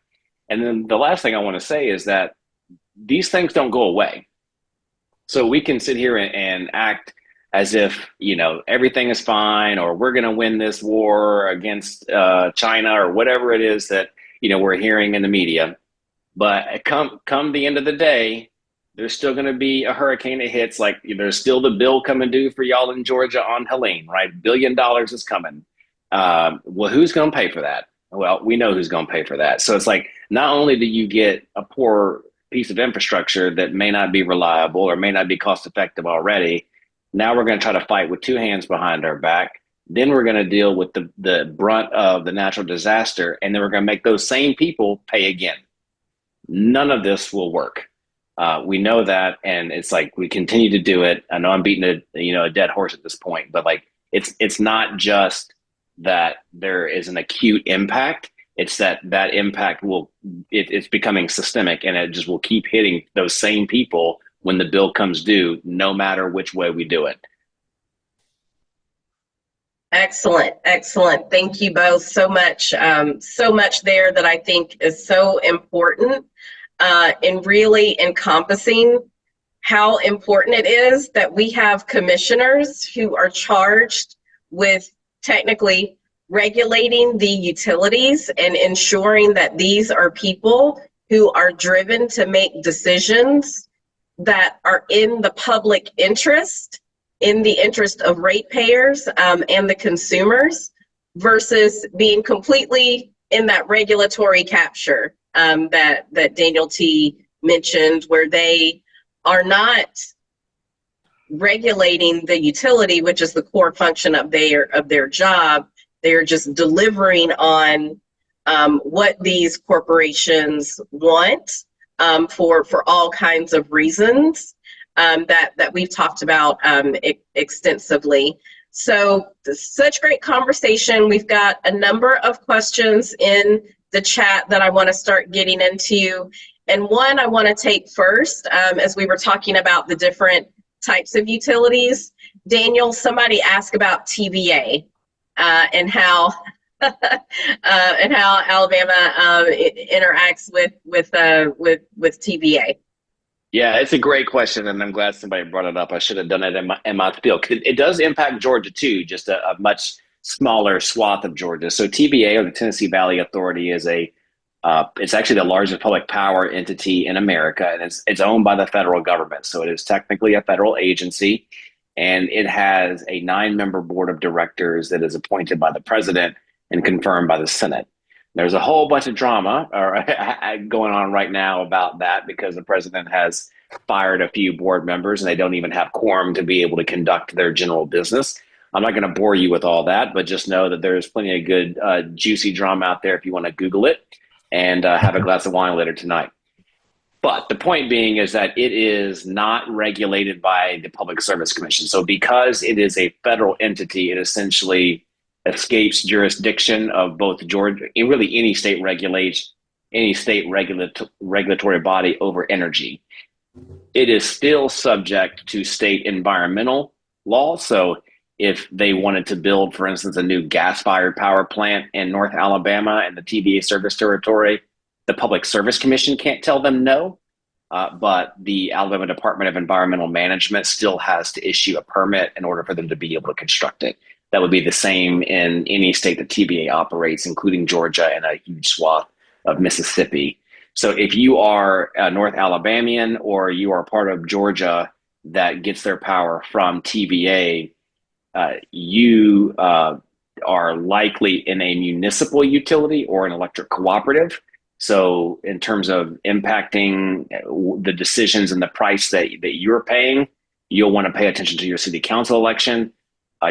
And then the last thing I want to say is that these things don't go away. So we can sit here and act as if, everything is fine, or we're going to win this war against China, or whatever it is that, we're hearing in the media. But come the end of the day, there's still going to be a hurricane that hits. Like, there's still the bill coming due for y'all in Georgia on Helene, right? $1 billion is coming. Well, who's going to pay for that? Well, we know who's going to pay for that. So it's like, not only do you get a poor piece of infrastructure that may not be reliable or may not be cost effective already, now we're going to try to fight with two hands behind our back. Then we're going to deal with the brunt of the natural disaster, and then we're going to make those same people pay again. None of this will work. We know that, and it's like we continue to do it. I know I'm beating a dead horse at this point, but like it's not just that there is an acute impact. It's that impact it's becoming systemic, and it just will keep hitting those same people when the bill comes due, no matter which way we do it. Excellent. Thank you both so much. So much there that I think is so important in really encompassing how important it is that we have commissioners who are charged with technically regulating the utilities and ensuring that these are people who are driven to make decisions that are in the public interest, in the interest of ratepayers and the consumers, versus being completely in that regulatory capture that Daniel Tait mentioned, where they are not regulating the utility, which is the core function of their job. They're just delivering on what these corporations want for all kinds of reasons that we've talked about extensively. So such great conversation. We've got a number of questions in the chat that I want to start getting into. And one I want to take first, as we were talking about the different types of utilities. Daniel, somebody asked about TVA and how Alabama interacts with TVA. Yeah, it's a great question, and I'm glad somebody brought it up. I should have done it in my spiel. It does impact Georgia too, just a much smaller swath of Georgia. So TVA, or the Tennessee Valley Authority, is it's actually the largest public power entity in America, and it's owned by the federal government. So it is technically a federal agency, and it has a 9-member board of directors that is appointed by the president and confirmed by the Senate. There's a whole bunch of drama going on right now about that, because the president has fired a few board members and they don't even have quorum to be able to conduct their general business. I'm not going to bore you with all that, but just know that there's plenty of good, juicy drama out there if you want to Google it and have a glass of wine later tonight. But the point being is that it is not regulated by the Public Service Commission. So because it is a federal entity, it essentially escapes jurisdiction of both Georgia and really any state regulatory body over energy. It is still subject to state environmental law. So if they wanted to build, for instance, a new gas-fired power plant in North Alabama and the TVA service territory, the Public Service Commission can't tell them no, but the Alabama Department of Environmental Management still has to issue a permit in order for them to be able to construct it. That would be the same in any state that TVA operates, including Georgia and a huge swath of Mississippi. So if you are a North Alabamian or you are part of Georgia that gets their power from TVA, you are likely in a municipal utility or an electric cooperative. So in terms of impacting the decisions and the price that you're paying, you'll want to pay attention to your city council election.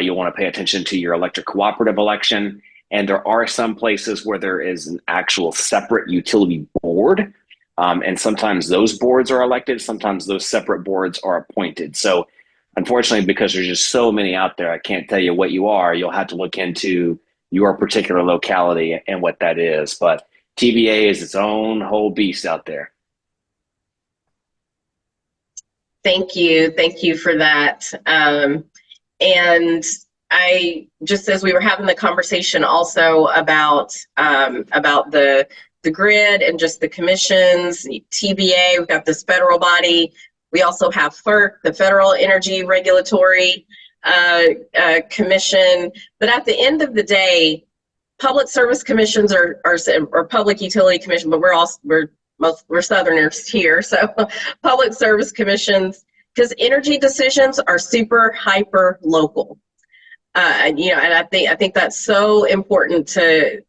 You'll want to pay attention to your electric cooperative election. And there are some places where there is an actual separate utility board. And sometimes those boards are elected. Sometimes those separate boards are appointed. So unfortunately, because there's just so many out there, I can't tell you what you are. You'll have to look into your particular locality and what that is. But TVA is its own whole beast out there. Thank you for that. And I just, as we were having the conversation also about the grid and just the commissions, TVA, we've got this federal body. We also have FERC, the Federal Energy Regulatory commission. But at the end of the day, public service commissions or public utility commission, but we're Southerners here, so public service commissions, because energy decisions are super hyper local. And I think that's so important to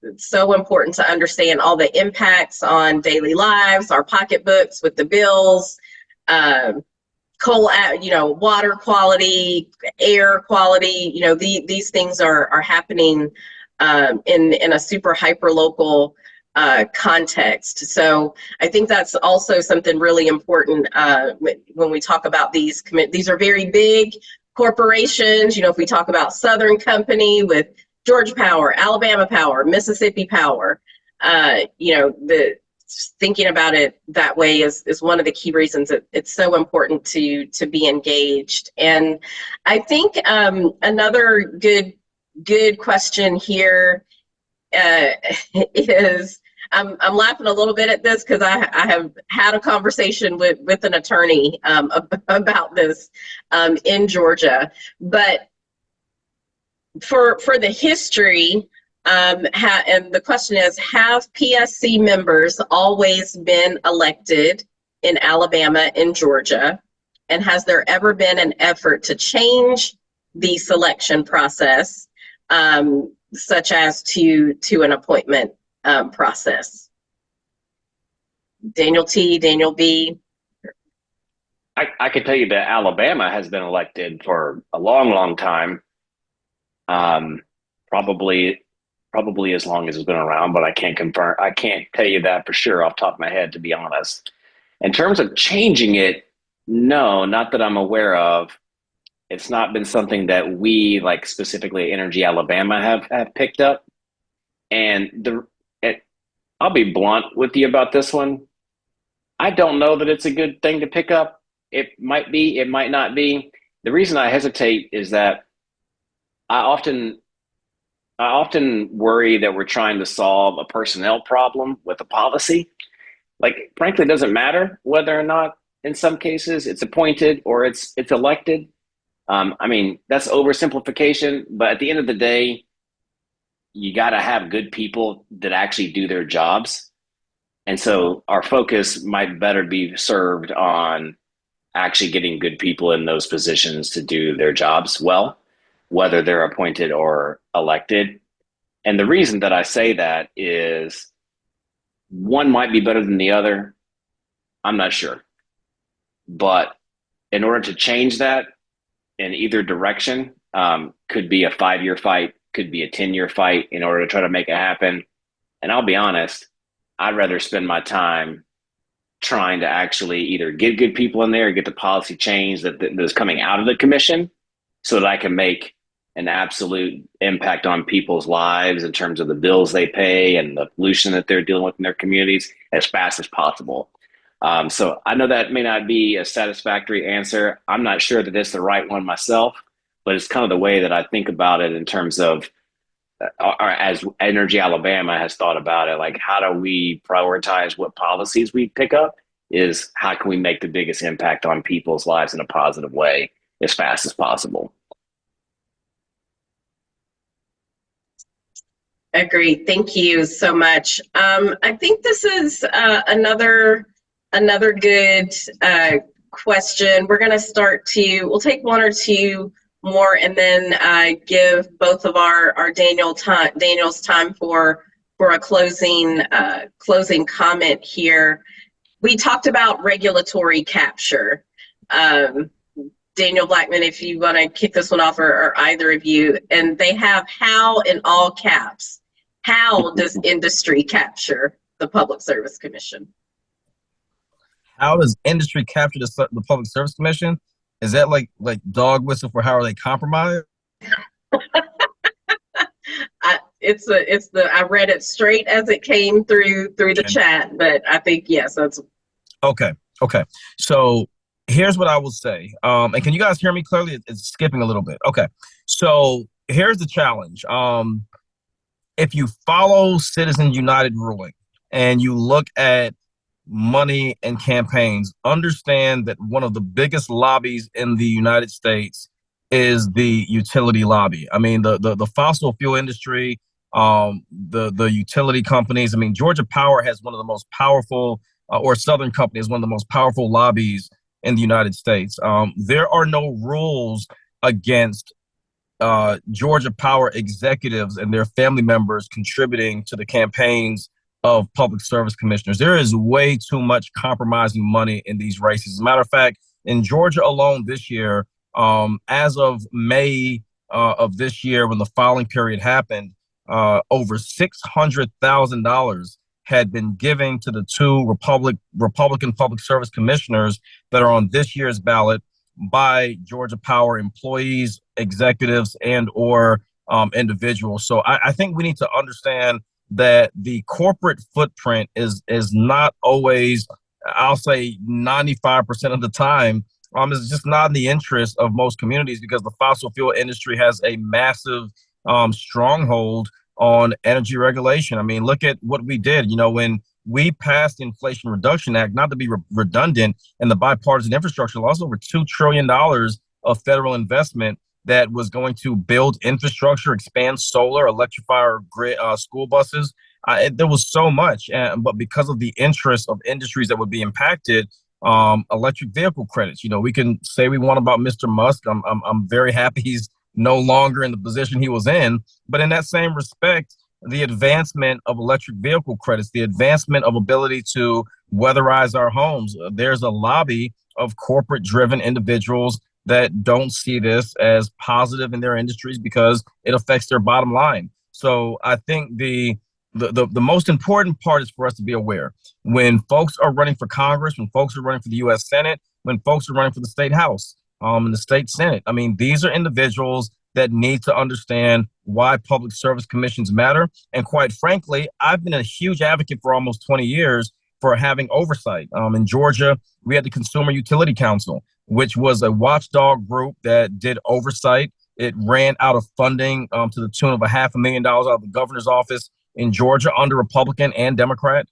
understand all the impacts on daily lives, our pocketbooks with the bills, water quality, air quality. These things are happening in a super hyper local context. So I think that's also something really important when we talk about these. These are very big corporations. If we talk about Southern Company with Georgia Power, Alabama Power, Mississippi Power, thinking about it that way is one of the key reasons that it's so important to be engaged. And I think another good question here is, I'm laughing a little bit at this because I have had a conversation with an attorney about this in Georgia. But for the history, and the question is, have PSC members always been elected in Alabama and Georgia? And has there ever been an effort to change the selection process, such as to an appointment process? Daniel T, Daniel B. I can tell you that Alabama has been elected for a long time. Probably as long as it's been around, but I can't tell you that for sure off the top of my head, to be honest. In terms of changing it, no, not that I'm aware of. It's not been something that we, like specifically Energy Alabama, have picked up. And I'll be blunt with you about this one. I don't know that it's a good thing to pick up. It might be, it might not be. The reason I hesitate is that I often worry that we're trying to solve a personnel problem with a policy. Like, frankly, it doesn't matter whether or not in some cases it's appointed or it's elected. I mean, that's oversimplification, but at the end of the day, you got to have good people that actually do their jobs. And so our focus might better be served on actually getting good people in those positions to do their jobs well, whether they're appointed or elected. And the reason that I say that is one might be better than the other. I'm not sure. But in order to change that in either direction, could be a 5-year fight, could be a 10-year fight in order to try to make it happen. And I'll be honest, I'd rather spend my time trying to actually either get good people in there or get the policy changed that is coming out of the commission so that I can make an absolute impact on people's lives in terms of the bills they pay and the pollution that they're dealing with in their communities as fast as possible. So I know that may not be a satisfactory answer. I'm not sure that it's the right one myself, but it's kind of the way that I think about it in terms of, or as Energy Alabama has thought about it, like how do we prioritize what policies we pick up is how can we make the biggest impact on people's lives in a positive way as fast as possible. Agreed. Thank you so much. I think this is another good question. We're going to we'll take one or two more and then give both of our Daniel's time for a closing comment here. We talked about regulatory capture. Daniel Blackman, if you want to kick this one off, or either of you, and they have how in all caps. How does industry capture the Public Service Commission? How does industry capture the Public Service Commission? Is that like dog whistle for how are they compromised? I read it straight as it came through the chat, but I think yes, that's okay. So here's what I will say. And can you guys hear me clearly? It's skipping a little bit. Okay. So here's the challenge. If you follow Citizens United ruling and you look at money and campaigns, understand that one of the biggest lobbies in the United States is the utility lobby. I mean, the fossil fuel industry, the utility companies. I mean, Georgia Power has one of the most powerful, or Southern Company is one of the most powerful lobbies in the United States. There are no rules against Georgia Power executives and their family members contributing to the campaigns of public service commissioners. There is way too much compromising money in these races. As a matter of fact, in Georgia alone this year, as of May of this year, when the filing period happened, over $600,000 had been given to the two Republican public service commissioners that are on this year's ballot by Georgia Power employees, executives, and or individuals. So I think we need to understand that the corporate footprint is not always, I'll say 95% of the time, is just not in the interest of most communities, because the fossil fuel industry has a massive stronghold on energy regulation. I mean, look at what we did. You know, when we passed the Inflation Reduction Act, not to be redundant, and the bipartisan infrastructure law, over $2 trillion of federal investment that was going to build infrastructure, expand solar, electrify our grid, school buses. There was so much, but because of the interest of industries that would be impacted, electric vehicle credits. You know, we can say we want about Mr. Musk. I'm very happy he's no longer in the position he was in, but in that same respect, the advancement of electric vehicle credits, the advancement of ability to weatherize our homes. There's a lobby of corporate-driven individuals that don't see this as positive in their industries because it affects their bottom line. So I think the most important part is for us to be aware when folks are running for Congress, when folks are running for the U.S. Senate, when folks are running for the state House, and the state Senate. I mean, these are individuals that need to understand why public service commissions matter. And quite frankly, I've been a huge advocate for almost 20 years for having oversight. In Georgia, we had the Consumer Utility Council, which was a watchdog group that did oversight. It ran out of funding to the tune of $500,000 out of the governor's office in Georgia under Republican and Democrat.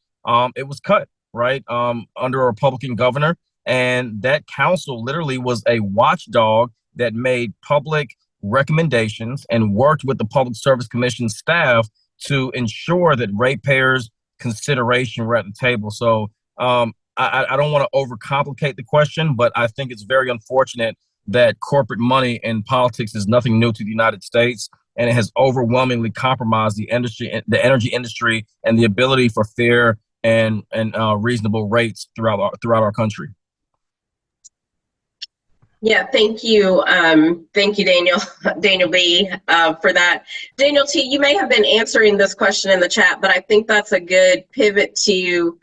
It was cut, right, under a Republican governor. And that council literally was a watchdog that made public recommendations and worked with the Public Service Commission staff to ensure that ratepayers' consideration were at the table. So I don't want to overcomplicate the question, but I think it's very unfortunate that corporate money in politics is nothing new to the United States, and it has overwhelmingly compromised the industry, the energy industry, and the ability for fair and reasonable rates throughout our country. Yeah, thank you. Thank you, Daniel B, for that. Daniel T, you may have been answering this question in the chat, but I think that's a good pivot to,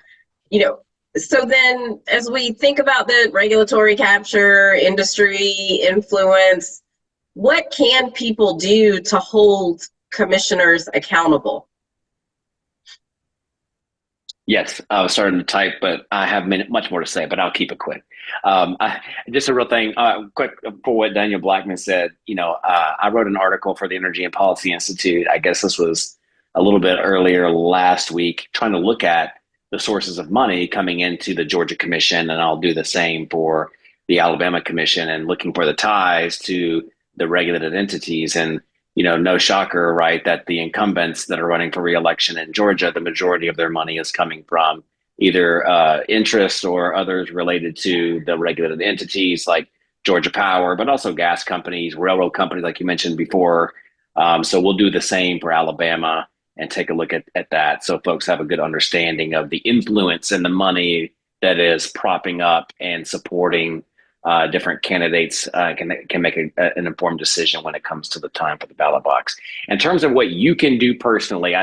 so then as we think about the regulatory capture, industry influence, what can people do to hold commissioners accountable? Yes, I was starting to type, but I have much more to say, but I'll keep it quick. Just a real thing, quick for what Daniel Blackman said. I wrote an article for the Energy and Policy Institute. I guess this was a little bit earlier last week, trying to look at the sources of money coming into the Georgia Commission, and I'll do the same for the Alabama Commission, and looking for the ties to the regulated entities. And no shocker, right, that the incumbents that are running for re-election in Georgia, the majority of their money is coming from either interest or others related to the regulated entities like Georgia Power, but also gas companies, railroad companies, like you mentioned before. So we'll do the same for Alabama and take a look at that, so folks have a good understanding of the influence and the money that is propping up and supporting different candidates can make an informed decision when it comes to the time for the ballot box. In terms of what you can do personally,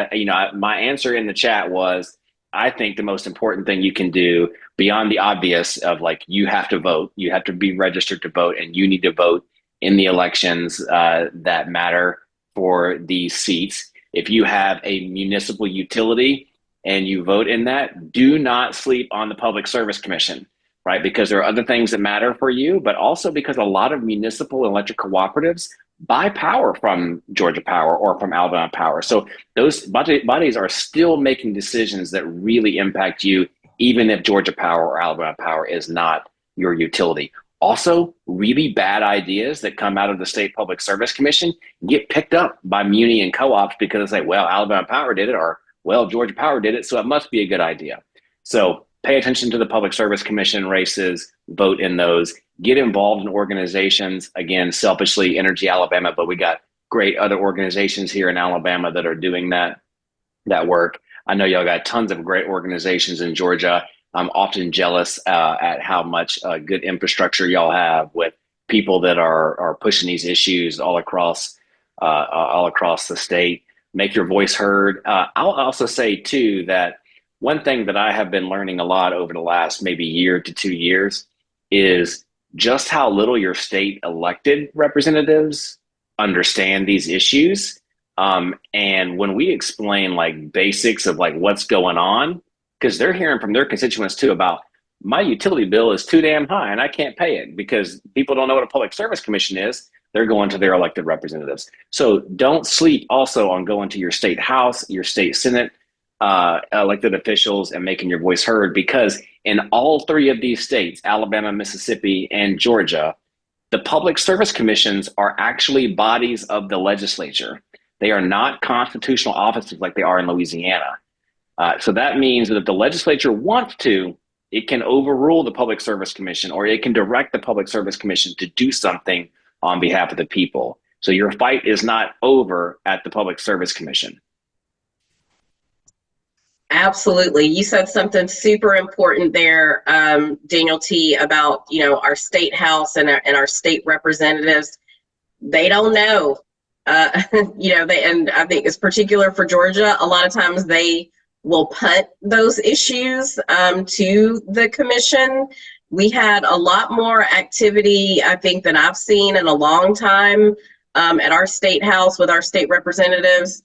my answer in the chat was, I think the most important thing you can do beyond the obvious of you have to vote, you have to be registered to vote, and you need to vote in the elections that matter for these seats. If you have a municipal utility and you vote in that, do not sleep on the Public Service Commission. Right, because there are other things that matter for you, but also because a lot of municipal electric cooperatives buy power from Georgia Power or from Alabama Power. So those bodies are still making decisions that really impact you, even if Georgia Power or Alabama Power is not your utility. Also, really bad ideas that come out of the State Public Service Commission get picked up by muni and co-ops because it's like, well, Alabama Power did it, or well, Georgia Power did it, so it must be a good idea. So pay attention to the Public Service Commission races, vote in those, get involved in organizations. Again, selfishly, Energy Alabama, but we got great other organizations here in Alabama that are doing that work. I know y'all got tons of great organizations in Georgia. I'm often jealous at how much good infrastructure y'all have with people that are pushing these issues all across the state. Make your voice heard. I'll also say too that one thing that I have been learning a lot over the last maybe year to 2 years is just how little your state elected representatives understand these issues. And when we explain like basics of like what's going on, because they're hearing from their constituents too about my utility bill is too damn high and I can't pay it because people don't know what a public service commission is. They're going to their elected representatives. So don't sleep also on going to your state house, your state senate, elected officials and making your voice heard, because in all three of these states, Alabama, Mississippi, and Georgia, the public service commissions are actually bodies of the legislature. They are not constitutional offices like they are in Louisiana. So that means that if the legislature wants to, it can overrule the Public Service Commission, or it can direct the Public Service Commission to do something on behalf of the people. So your fight is not over at the Public Service Commission. Absolutely. You said something super important there, Daniel T, about, our state house and our state representatives. They don't know, and I think it's particular for Georgia. A lot of times they will punt those issues to the commission. We had a lot more activity, I think, than I've seen in a long time at our state house with our state representatives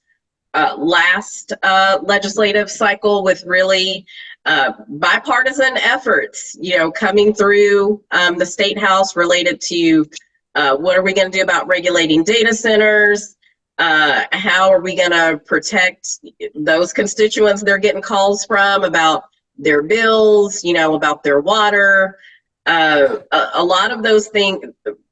last legislative cycle, with really bipartisan efforts, coming through the state house related to what are we going to do about regulating data centers? How are we going to protect those constituents they're getting calls from about their bills, about their water? A lot of those things,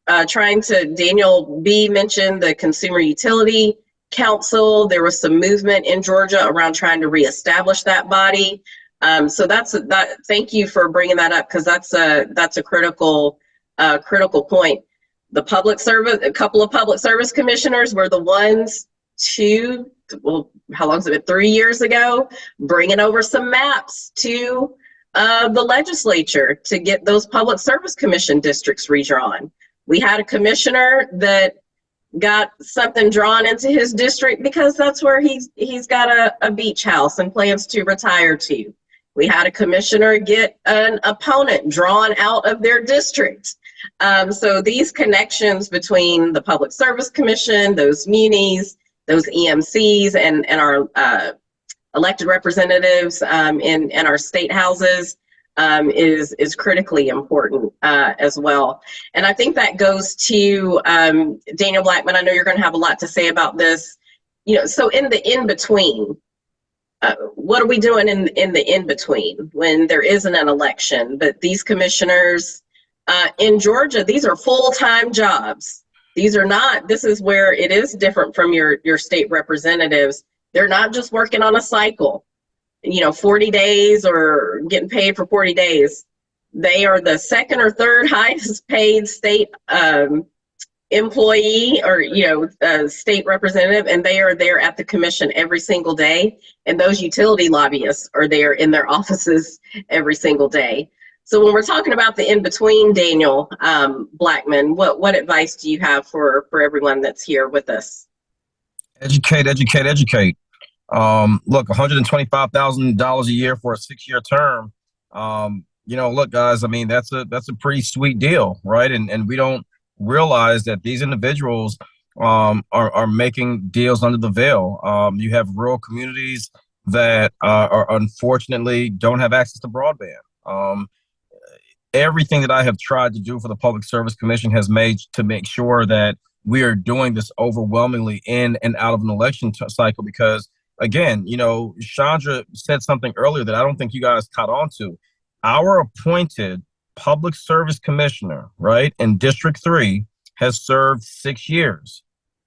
Daniel B mentioned the Consumer Utility Council. There was some movement in Georgia around trying to reestablish that body. So thank you for bringing that up, because that's a critical point. A couple of public service commissioners were the ones how long has it been? 3 years ago, bringing over some maps to the legislature to get those public service commission districts redrawn. We had a commissioner that got something drawn into his district because that's where he's got a beach house and plans to retire to. We had a commissioner get an opponent drawn out of their district. So these connections between the Public Service Commission, those munis, those EMCs, and our elected representatives in our state houses is critically important as well. And I think that goes to Daniel Blackman. I know you're going to have a lot to say about this. So in the in-between, what are we doing in the in-between when there isn't an election? But these commissioners in Georgia, these are full-time jobs. This is where it is different from your state representatives. They're not just working on a cycle, 40 days or getting paid for 40 days. They are the second or third highest paid state employee or, state representative, and they are there at the commission every single day. And those utility lobbyists are there in their offices every single day. So when we're talking about the in-between, Daniel Blackman, what advice do you have for everyone that's here with us? Educate. Look, $125,000 a year for a 6-year term. Look, guys, I mean, that's a pretty sweet deal, right? And we don't realize that these individuals are making deals under the veil. You have rural communities that are unfortunately don't have access to broadband. Everything that I have tried to do for the Public Service Commission has made to make sure that we are doing this overwhelmingly in and out of an election cycle, because again, Chandra said something earlier that I don't think you guys caught on to. Our appointed public service commissioner, right, in District 3 has served 6 years.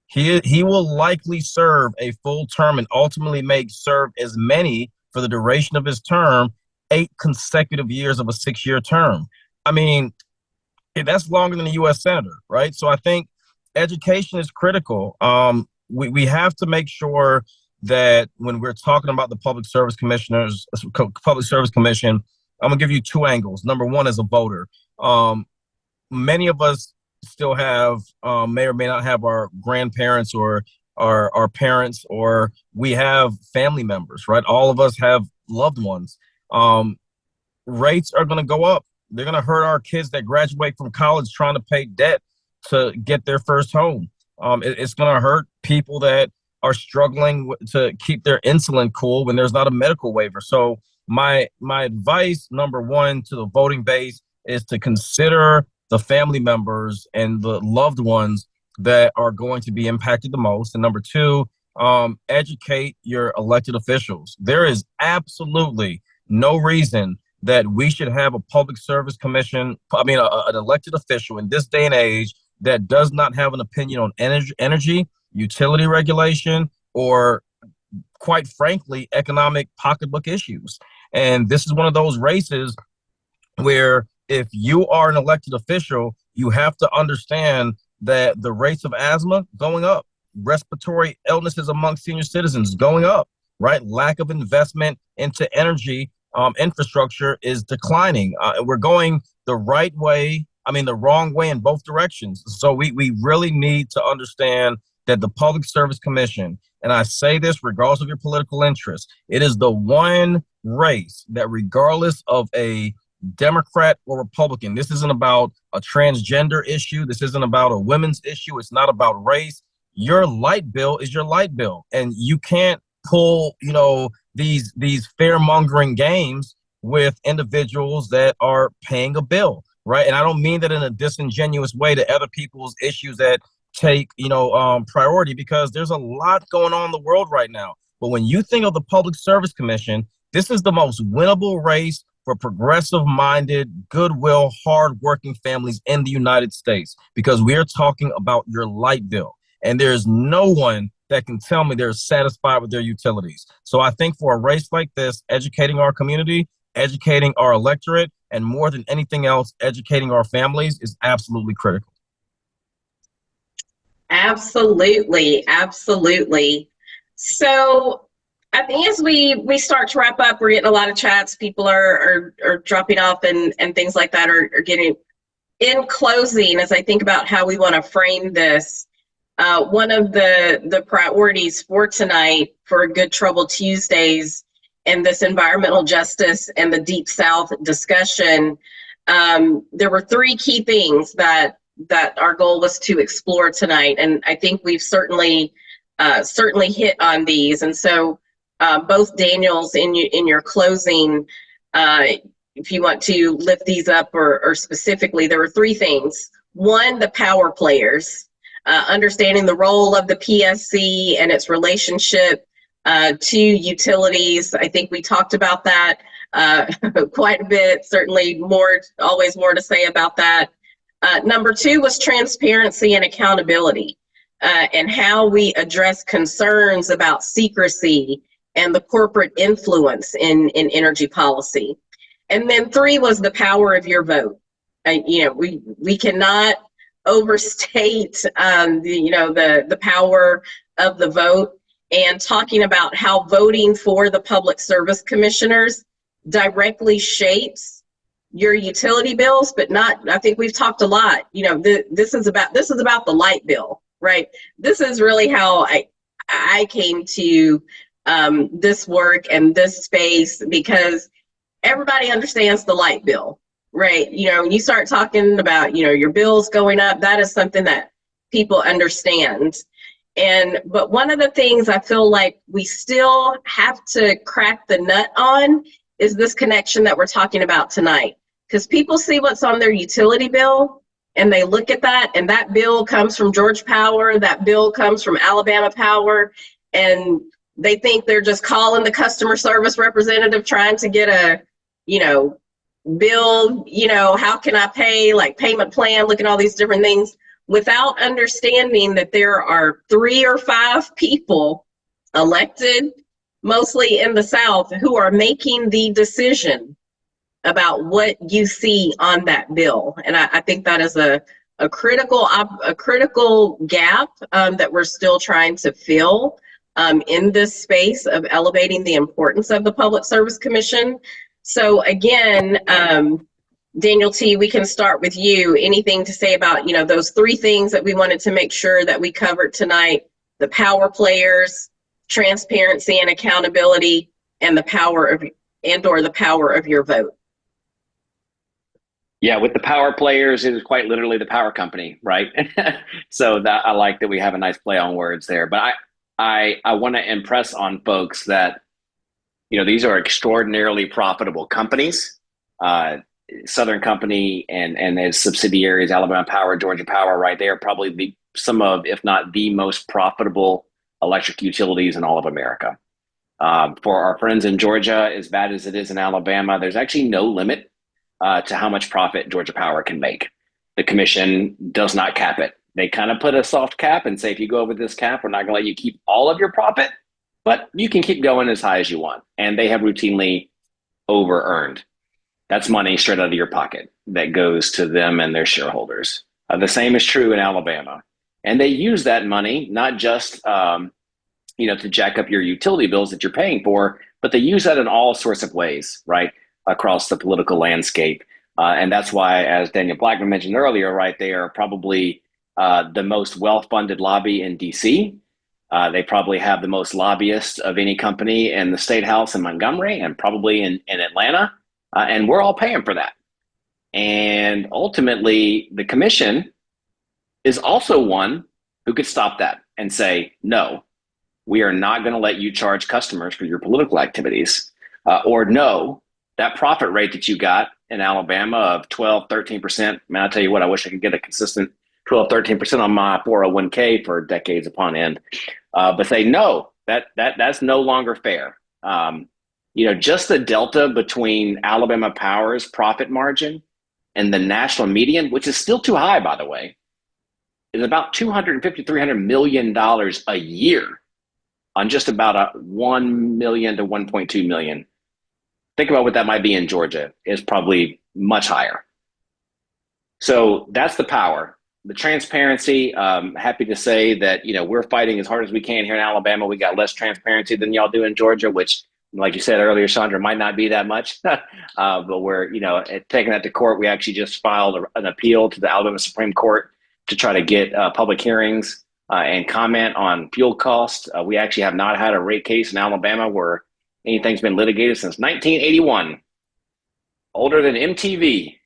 He will likely serve a full term and ultimately serve as many for the duration of his term, 8 consecutive years of a 6-year term. I mean, that's longer than a U.S. senator, right? So I think education is critical. We have to make sure that when we're talking about the public service commission, I'm gonna give you 2 angles. Number one, as a voter, many of us still have, may or may not have our grandparents or our parents, or we have family members, right? All of us have loved ones. Rates are gonna go up. They're going to hurt our kids that graduate from college trying to pay debt to get their first home. It's going to hurt people that are struggling to keep their insulin cool when there's not a medical waiver. So my advice, number one, to the voting base is to consider the family members and the loved ones that are going to be impacted the most. And number two, educate your elected officials. There is absolutely no reason that we should have a public service commission, an elected official in this day and age that does not have an opinion on energy, utility regulation, or quite frankly, economic pocketbook issues. And this is one of those races where if you are an elected official, you have to understand that the rates of asthma going up, respiratory illnesses among senior citizens going up, right? Lack of investment into energy infrastructure is declining. We're going the wrong way in both directions. So we really need to understand that the Public Service Commission, and I say this regardless of your political interest, it is the one race that regardless of a Democrat or Republican, this isn't about a transgender issue. This isn't about a women's issue. It's not about race. Your light bill is your light bill. And you can't pull, these fear-mongering games with individuals that are paying a bill, right? And I don't mean that in a disingenuous way to other people's issues that take, priority, because there's a lot going on in the world right now. But when you think of the Public Service Commission, this is the most winnable race for progressive-minded, goodwill, hard-working families in the United States, because we are talking about your light bill. And there's no one that can tell me they're satisfied with their utilities. So I think for a race like this, educating our community, educating our electorate, and more than anything else, educating our families is absolutely critical. Absolutely, absolutely. So I think as we start to wrap up, we're getting a lot of chats. People are dropping off and things like that are getting. In closing, as I think about how we want to frame this, one of the priorities for tonight for Good Trouble Tuesdays and this environmental justice and the Deep South discussion, there were 3 key things that our goal was to explore tonight, and I think we've certainly hit on these. And so, both Daniels, in your closing, if you want to lift these up or specifically, there were 3 things. One, the power players. Understanding the role of the PSC and its relationship to utilities. I think we talked about that quite a bit, certainly always more to say about that. Number 2 was transparency and accountability, and how we address concerns about secrecy and the corporate influence in energy policy. And then 3 was the power of your vote. We cannot overstate the power of the vote, and talking about how voting for the public service commissioners directly shapes your utility bills, but not, I think we've talked a lot, this is about the light bill, right? This is really how I came to this work and this space, because everybody understands the light bill. Right. When you start talking about, your bills going up, that is something that people understand. But one of the things I feel like we still have to crack the nut on is this connection that we're talking about tonight. Because people see what's on their utility bill and they look at that, and that bill comes from Georgia Power, that bill comes from Alabama Power, and they think they're just calling the customer service representative trying to get a, bill, how can I pay, like payment plan, look at all these different things without understanding that there are 3 or 5 people elected, mostly in the South, who are making the decision about what you see on that bill. And I think that is a critical gap that we're still trying to fill in this space of elevating the importance of the Public Service Commission. So again, Daniel T., we can start with you. Anything to say about, those 3 things that we wanted to make sure that we covered tonight: the power players, transparency and accountability, and the power of your vote? Yeah, with the power players, it is quite literally the power company, right? So that I like that we have a nice play on words there. But I want to impress on folks that, these are extraordinarily profitable companies. Southern Company and its subsidiaries, Alabama Power, Georgia Power, right? They are probably some of, if not the most profitable electric utilities in all of America. For our friends in Georgia, as bad as it is in Alabama, there's actually no limit to how much profit Georgia Power can make. The commission does not cap it. They kind of put a soft cap and say, if you go over this cap, we're not going to let you keep all of your profit, but you can keep going as high as you want. And they have routinely over-earned. That's money straight out of your pocket that goes to them and their shareholders. The same is true in Alabama. And they use that money not just to jack up your utility bills that you're paying for, but they use that in all sorts of ways, right, across the political landscape. And that's why, as Daniel Blackman mentioned earlier, right, they are probably the most well-funded lobby in DC. They probably have the most lobbyists of any company in the State House in Montgomery and probably in Atlanta. And we're all paying for that. And ultimately, the commission is also one who could stop that and say, no, we are not going to let you charge customers for your political activities. Or no, that profit rate that you got in Alabama of 12, 13%, man, I'll tell you what, I wish I could get a consistent 12, 13% on my 401k for decades upon end. But say, no, that's no longer fair. Just the delta between Alabama Power's profit margin and the national median, which is still too high, by the way, is about $250, $300 million a year on just about 1 million to 1.2 million. Think about what that might be in Georgia. It's probably much higher. So that's the power. The transparency, happy to say that, we're fighting as hard as we can here in Alabama. We got less transparency than y'all do in Georgia, which, like you said earlier, Chandra, might not be that much, but we're, taking that to court. We actually just filed an appeal to the Alabama Supreme Court to try to get public hearings and comment on fuel costs. We actually have not had a rate case in Alabama where anything's been litigated since 1981, older than MTV.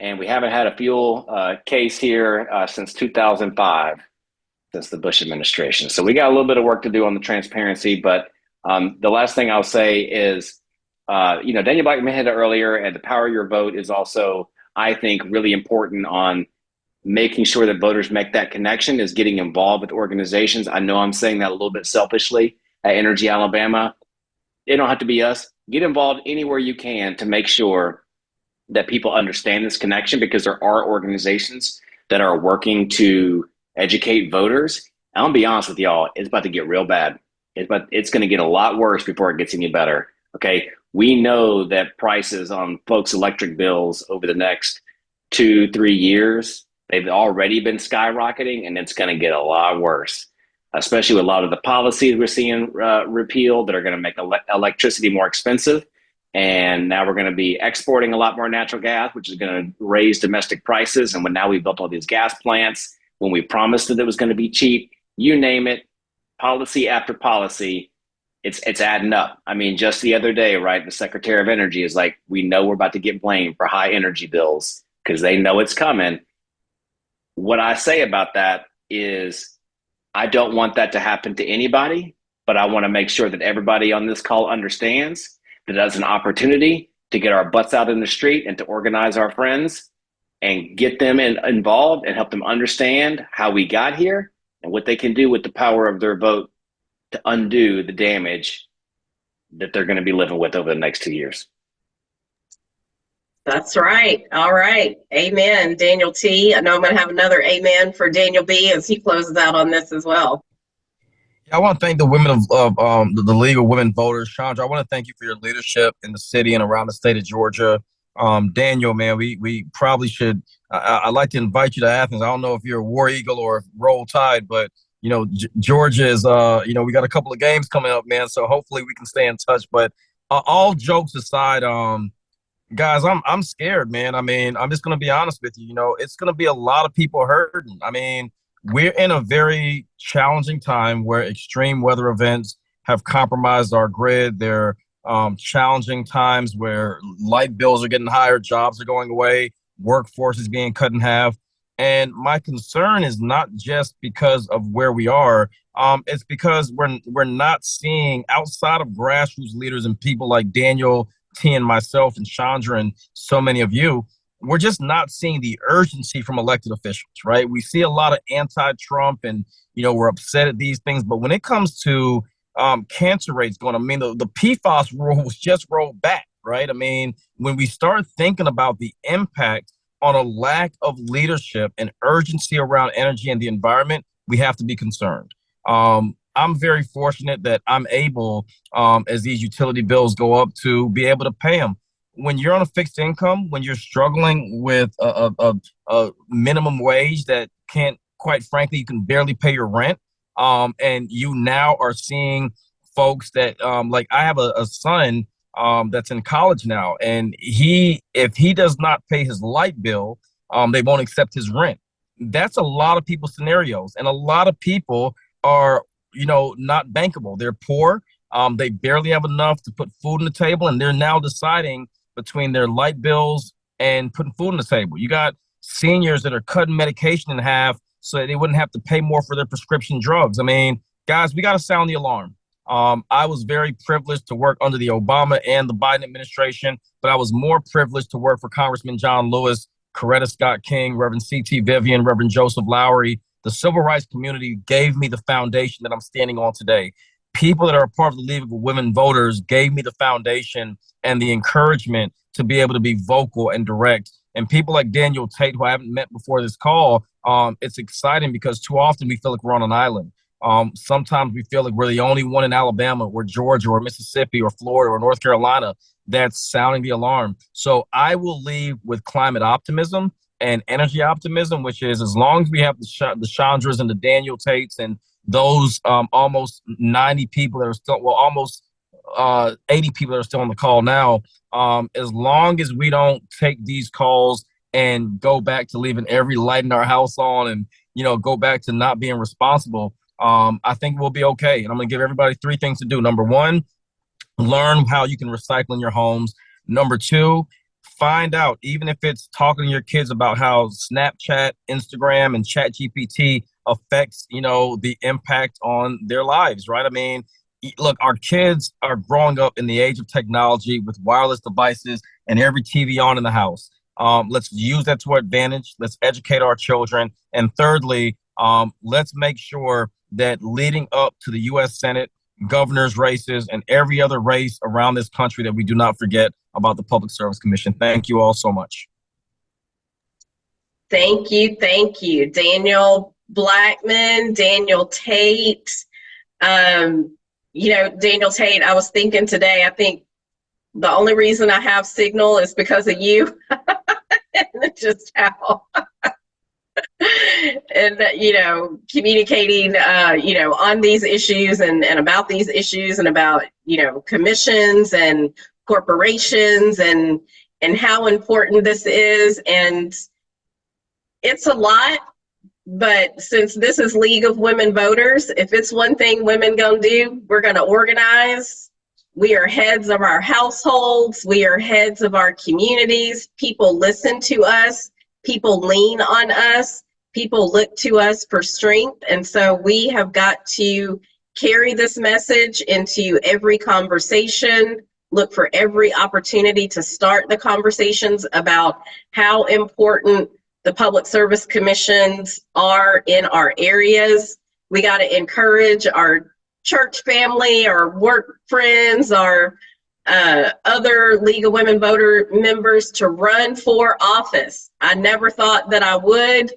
And we haven't had a fuel case here since 2005, since the Bush administration. So we got a little bit of work to do on the transparency, but the last thing I'll say is, Daniel Blackman had it earlier, and the power of your vote is also, I think, really important on making sure that voters make that connection, is getting involved with organizations. I know I'm saying that a little bit selfishly at Energy Alabama. It don't have to be us. Get involved anywhere you can to make sure that people understand this connection, because there are organizations that are working to educate voters. I'll be honest with y'all, it's about to get real bad. It's going to get a lot worse before it gets any better. Okay, we know that prices on folks' electric bills over the next 2-3 years, they've already been skyrocketing, and it's going to get a lot worse, especially with a lot of the policies we're seeing repealed that are going to make electricity more expensive. And now we're going to be exporting a lot more natural gas, which is going to raise domestic prices. And now we've built all these gas plants, when we promised that it was going to be cheap, you name it, policy after policy, it's adding up. I mean, just the other day, right, the Secretary of Energy is like, we know we're about to get blamed for high energy bills because they know it's coming. What I say about that is, I don't want that to happen to anybody, but I want to make sure that everybody on this call understands that that's an opportunity to get our butts out in the street and to organize our friends and get them involved and help them understand how we got here and what they can do with the power of their vote to undo the damage that they're going to be living with over the next 2 years. That's right. All right. Amen. Daniel T. I know I'm going to have another amen for Daniel B. as he closes out on this as well. I want to thank the women of the League of Women Voters. Chandra, I want to thank you for your leadership in the city and around the state of Georgia. Daniel, man, we probably should. I'd like to invite you to Athens. I don't know if you're a War Eagle or Roll Tide, but Georgia is. We got a couple of games coming up, man. So hopefully we can stay in touch. But all jokes aside, guys, I'm scared, man. I mean, I'm just gonna be honest with you. It's gonna be a lot of people hurting. I mean, we're in a very challenging time where extreme weather events have compromised our grid. They're challenging times where light bills are getting higher, jobs are going away, workforce is being cut in half. And my concern is not just because of where we are. It's because we're not seeing outside of grassroots leaders and people like Daniel T and myself and Chandra and so many of you, we're just not seeing the urgency from elected officials, right? We see a lot of anti-Trump and, we're upset at these things. But when it comes to cancer rates going, I mean, the PFAS rule was just rolled back, right? I mean, when we start thinking about the impact on a lack of leadership and urgency around energy and the environment, we have to be concerned. I'm very fortunate that I'm able, as these utility bills go up, to be able to pay them. When you're on a fixed income, when you're struggling with a minimum wage that can't, quite frankly, you can barely pay your rent, and you now are seeing folks that, like I have a son that's in college now, and if he does not pay his light bill, they won't accept his rent. That's a lot of people's scenarios, and a lot of people are not bankable. They're poor. They barely have enough to put food on the table, and they're now deciding between their light bills and putting food on the table. You got seniors that are cutting medication in half so they wouldn't have to pay more for their prescription drugs. I mean, guys, we got to sound the alarm. I was very privileged to work under the Obama and the Biden administration, but I was more privileged to work for Congressman John Lewis, Coretta Scott King, Reverend C.T. Vivian, Reverend Joseph Lowry. The civil rights community gave me the foundation that I'm standing on today. People that are a part of the League of Women Voters gave me the foundation and the encouragement to be able to be vocal and direct. And people like Daniel Tait, who I haven't met before this call, it's exciting because too often we feel like we're on an island. Sometimes we feel like we're the only one in Alabama or Georgia or Mississippi or Florida or North Carolina that's sounding the alarm. So I will leave with climate optimism and energy optimism, which is as long as we have the Chandras and the Daniel Taits and those almost 90 people that are still, well, almost 80 people that are still on the call now, as long as we don't take these calls and go back to leaving every light in our house on and, go back to not being responsible, I think we'll be okay. And I'm going to give everybody 3 things to do. Number 1, learn how you can recycle in your homes. Number 2, find out, even if it's talking to your kids about how Snapchat, Instagram, and ChatGPT affects, the impact on their lives, right? I mean, look, our kids are growing up in the age of technology with wireless devices and every TV on in the house. Let's use that to our advantage. Let's educate our children. And thirdly, let's make sure that leading up to the U.S. Senate, governor's races, and every other race around this country that we do not forget about the Public Service Commission. Thank you all so much. Thank you. Thank you. Daniel Blackman, Daniel Tait. Daniel Tait, I was thinking today, I think the only reason I have signal is because of you. And just how and communicating on these issues and about these issues and about commissions and corporations and how important this is. And it's a lot, but since this is League of Women Voters, if it's one thing women gonna do, we're gonna organize. We are heads of our households. We are heads of our communities. People listen to us. People lean on us. People look to us for strength. And so we have got to carry this message into every conversation, look for every opportunity to start the conversations about how important the public service commissions are in our areas. We got to encourage our church family, our work friends, our other League of Women Voter members to run for office. I never thought that I would,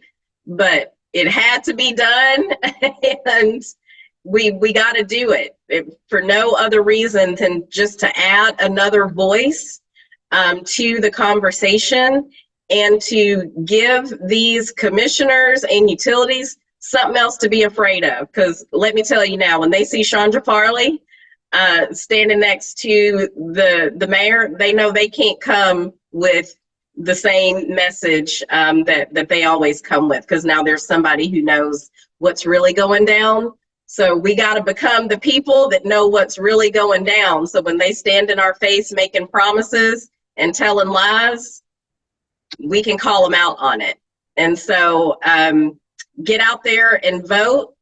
but it had to be done, and we got to do it for no other reason than just to add another voice to the conversation and to give these commissioners and utilities something else to be afraid of. Because let me tell you now, when they see Chandra Farley standing next to the mayor, they know they can't come with the same message that they always come with, because now there's somebody who knows what's really going down. So we got to become the people that know what's really going down. So when they stand in our face making promises and telling lies, we can call them out on it. And so get out there and vote.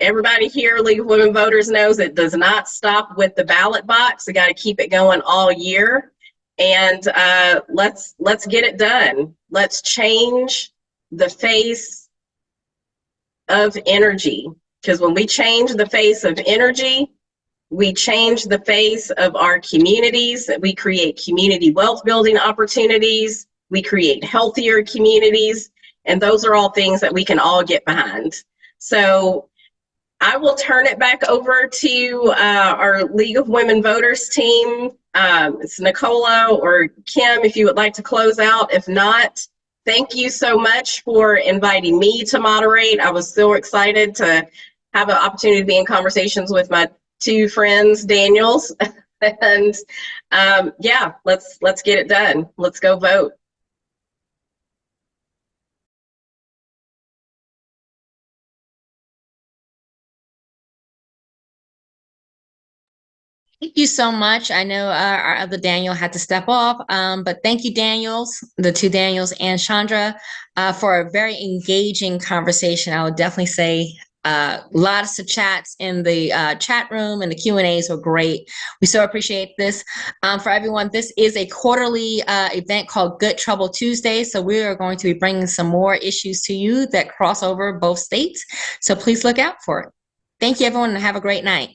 Everybody here, League of Women Voters, knows it does not stop with the ballot box. We got to keep it going all year. And let's get it done. Let's change the face of energy. Because when we change the face of energy, we change the face of our communities. We create community wealth building opportunities. We create healthier communities. And those are all things that we can all get behind. So I will turn it back over to our League of Women Voters team. It's Nicola or Kim, if you would like to close out. If not, thank you so much for inviting me to moderate. I was so excited to have an opportunity to be in conversations with my two friends, Daniels. And yeah, let's get it done. Let's go vote. Thank you so much. I know our other Daniel had to step off, but thank you, Daniels, the two Daniels, and Chandra, for a very engaging conversation. I would definitely say lots of chats in the chat room, and the Q&As were great. We so appreciate this. For everyone, this is a quarterly event called Good Trouble Tuesday. So we are going to be bringing some more issues to you that cross over both states. So please look out for it. Thank you, everyone, and have a great night.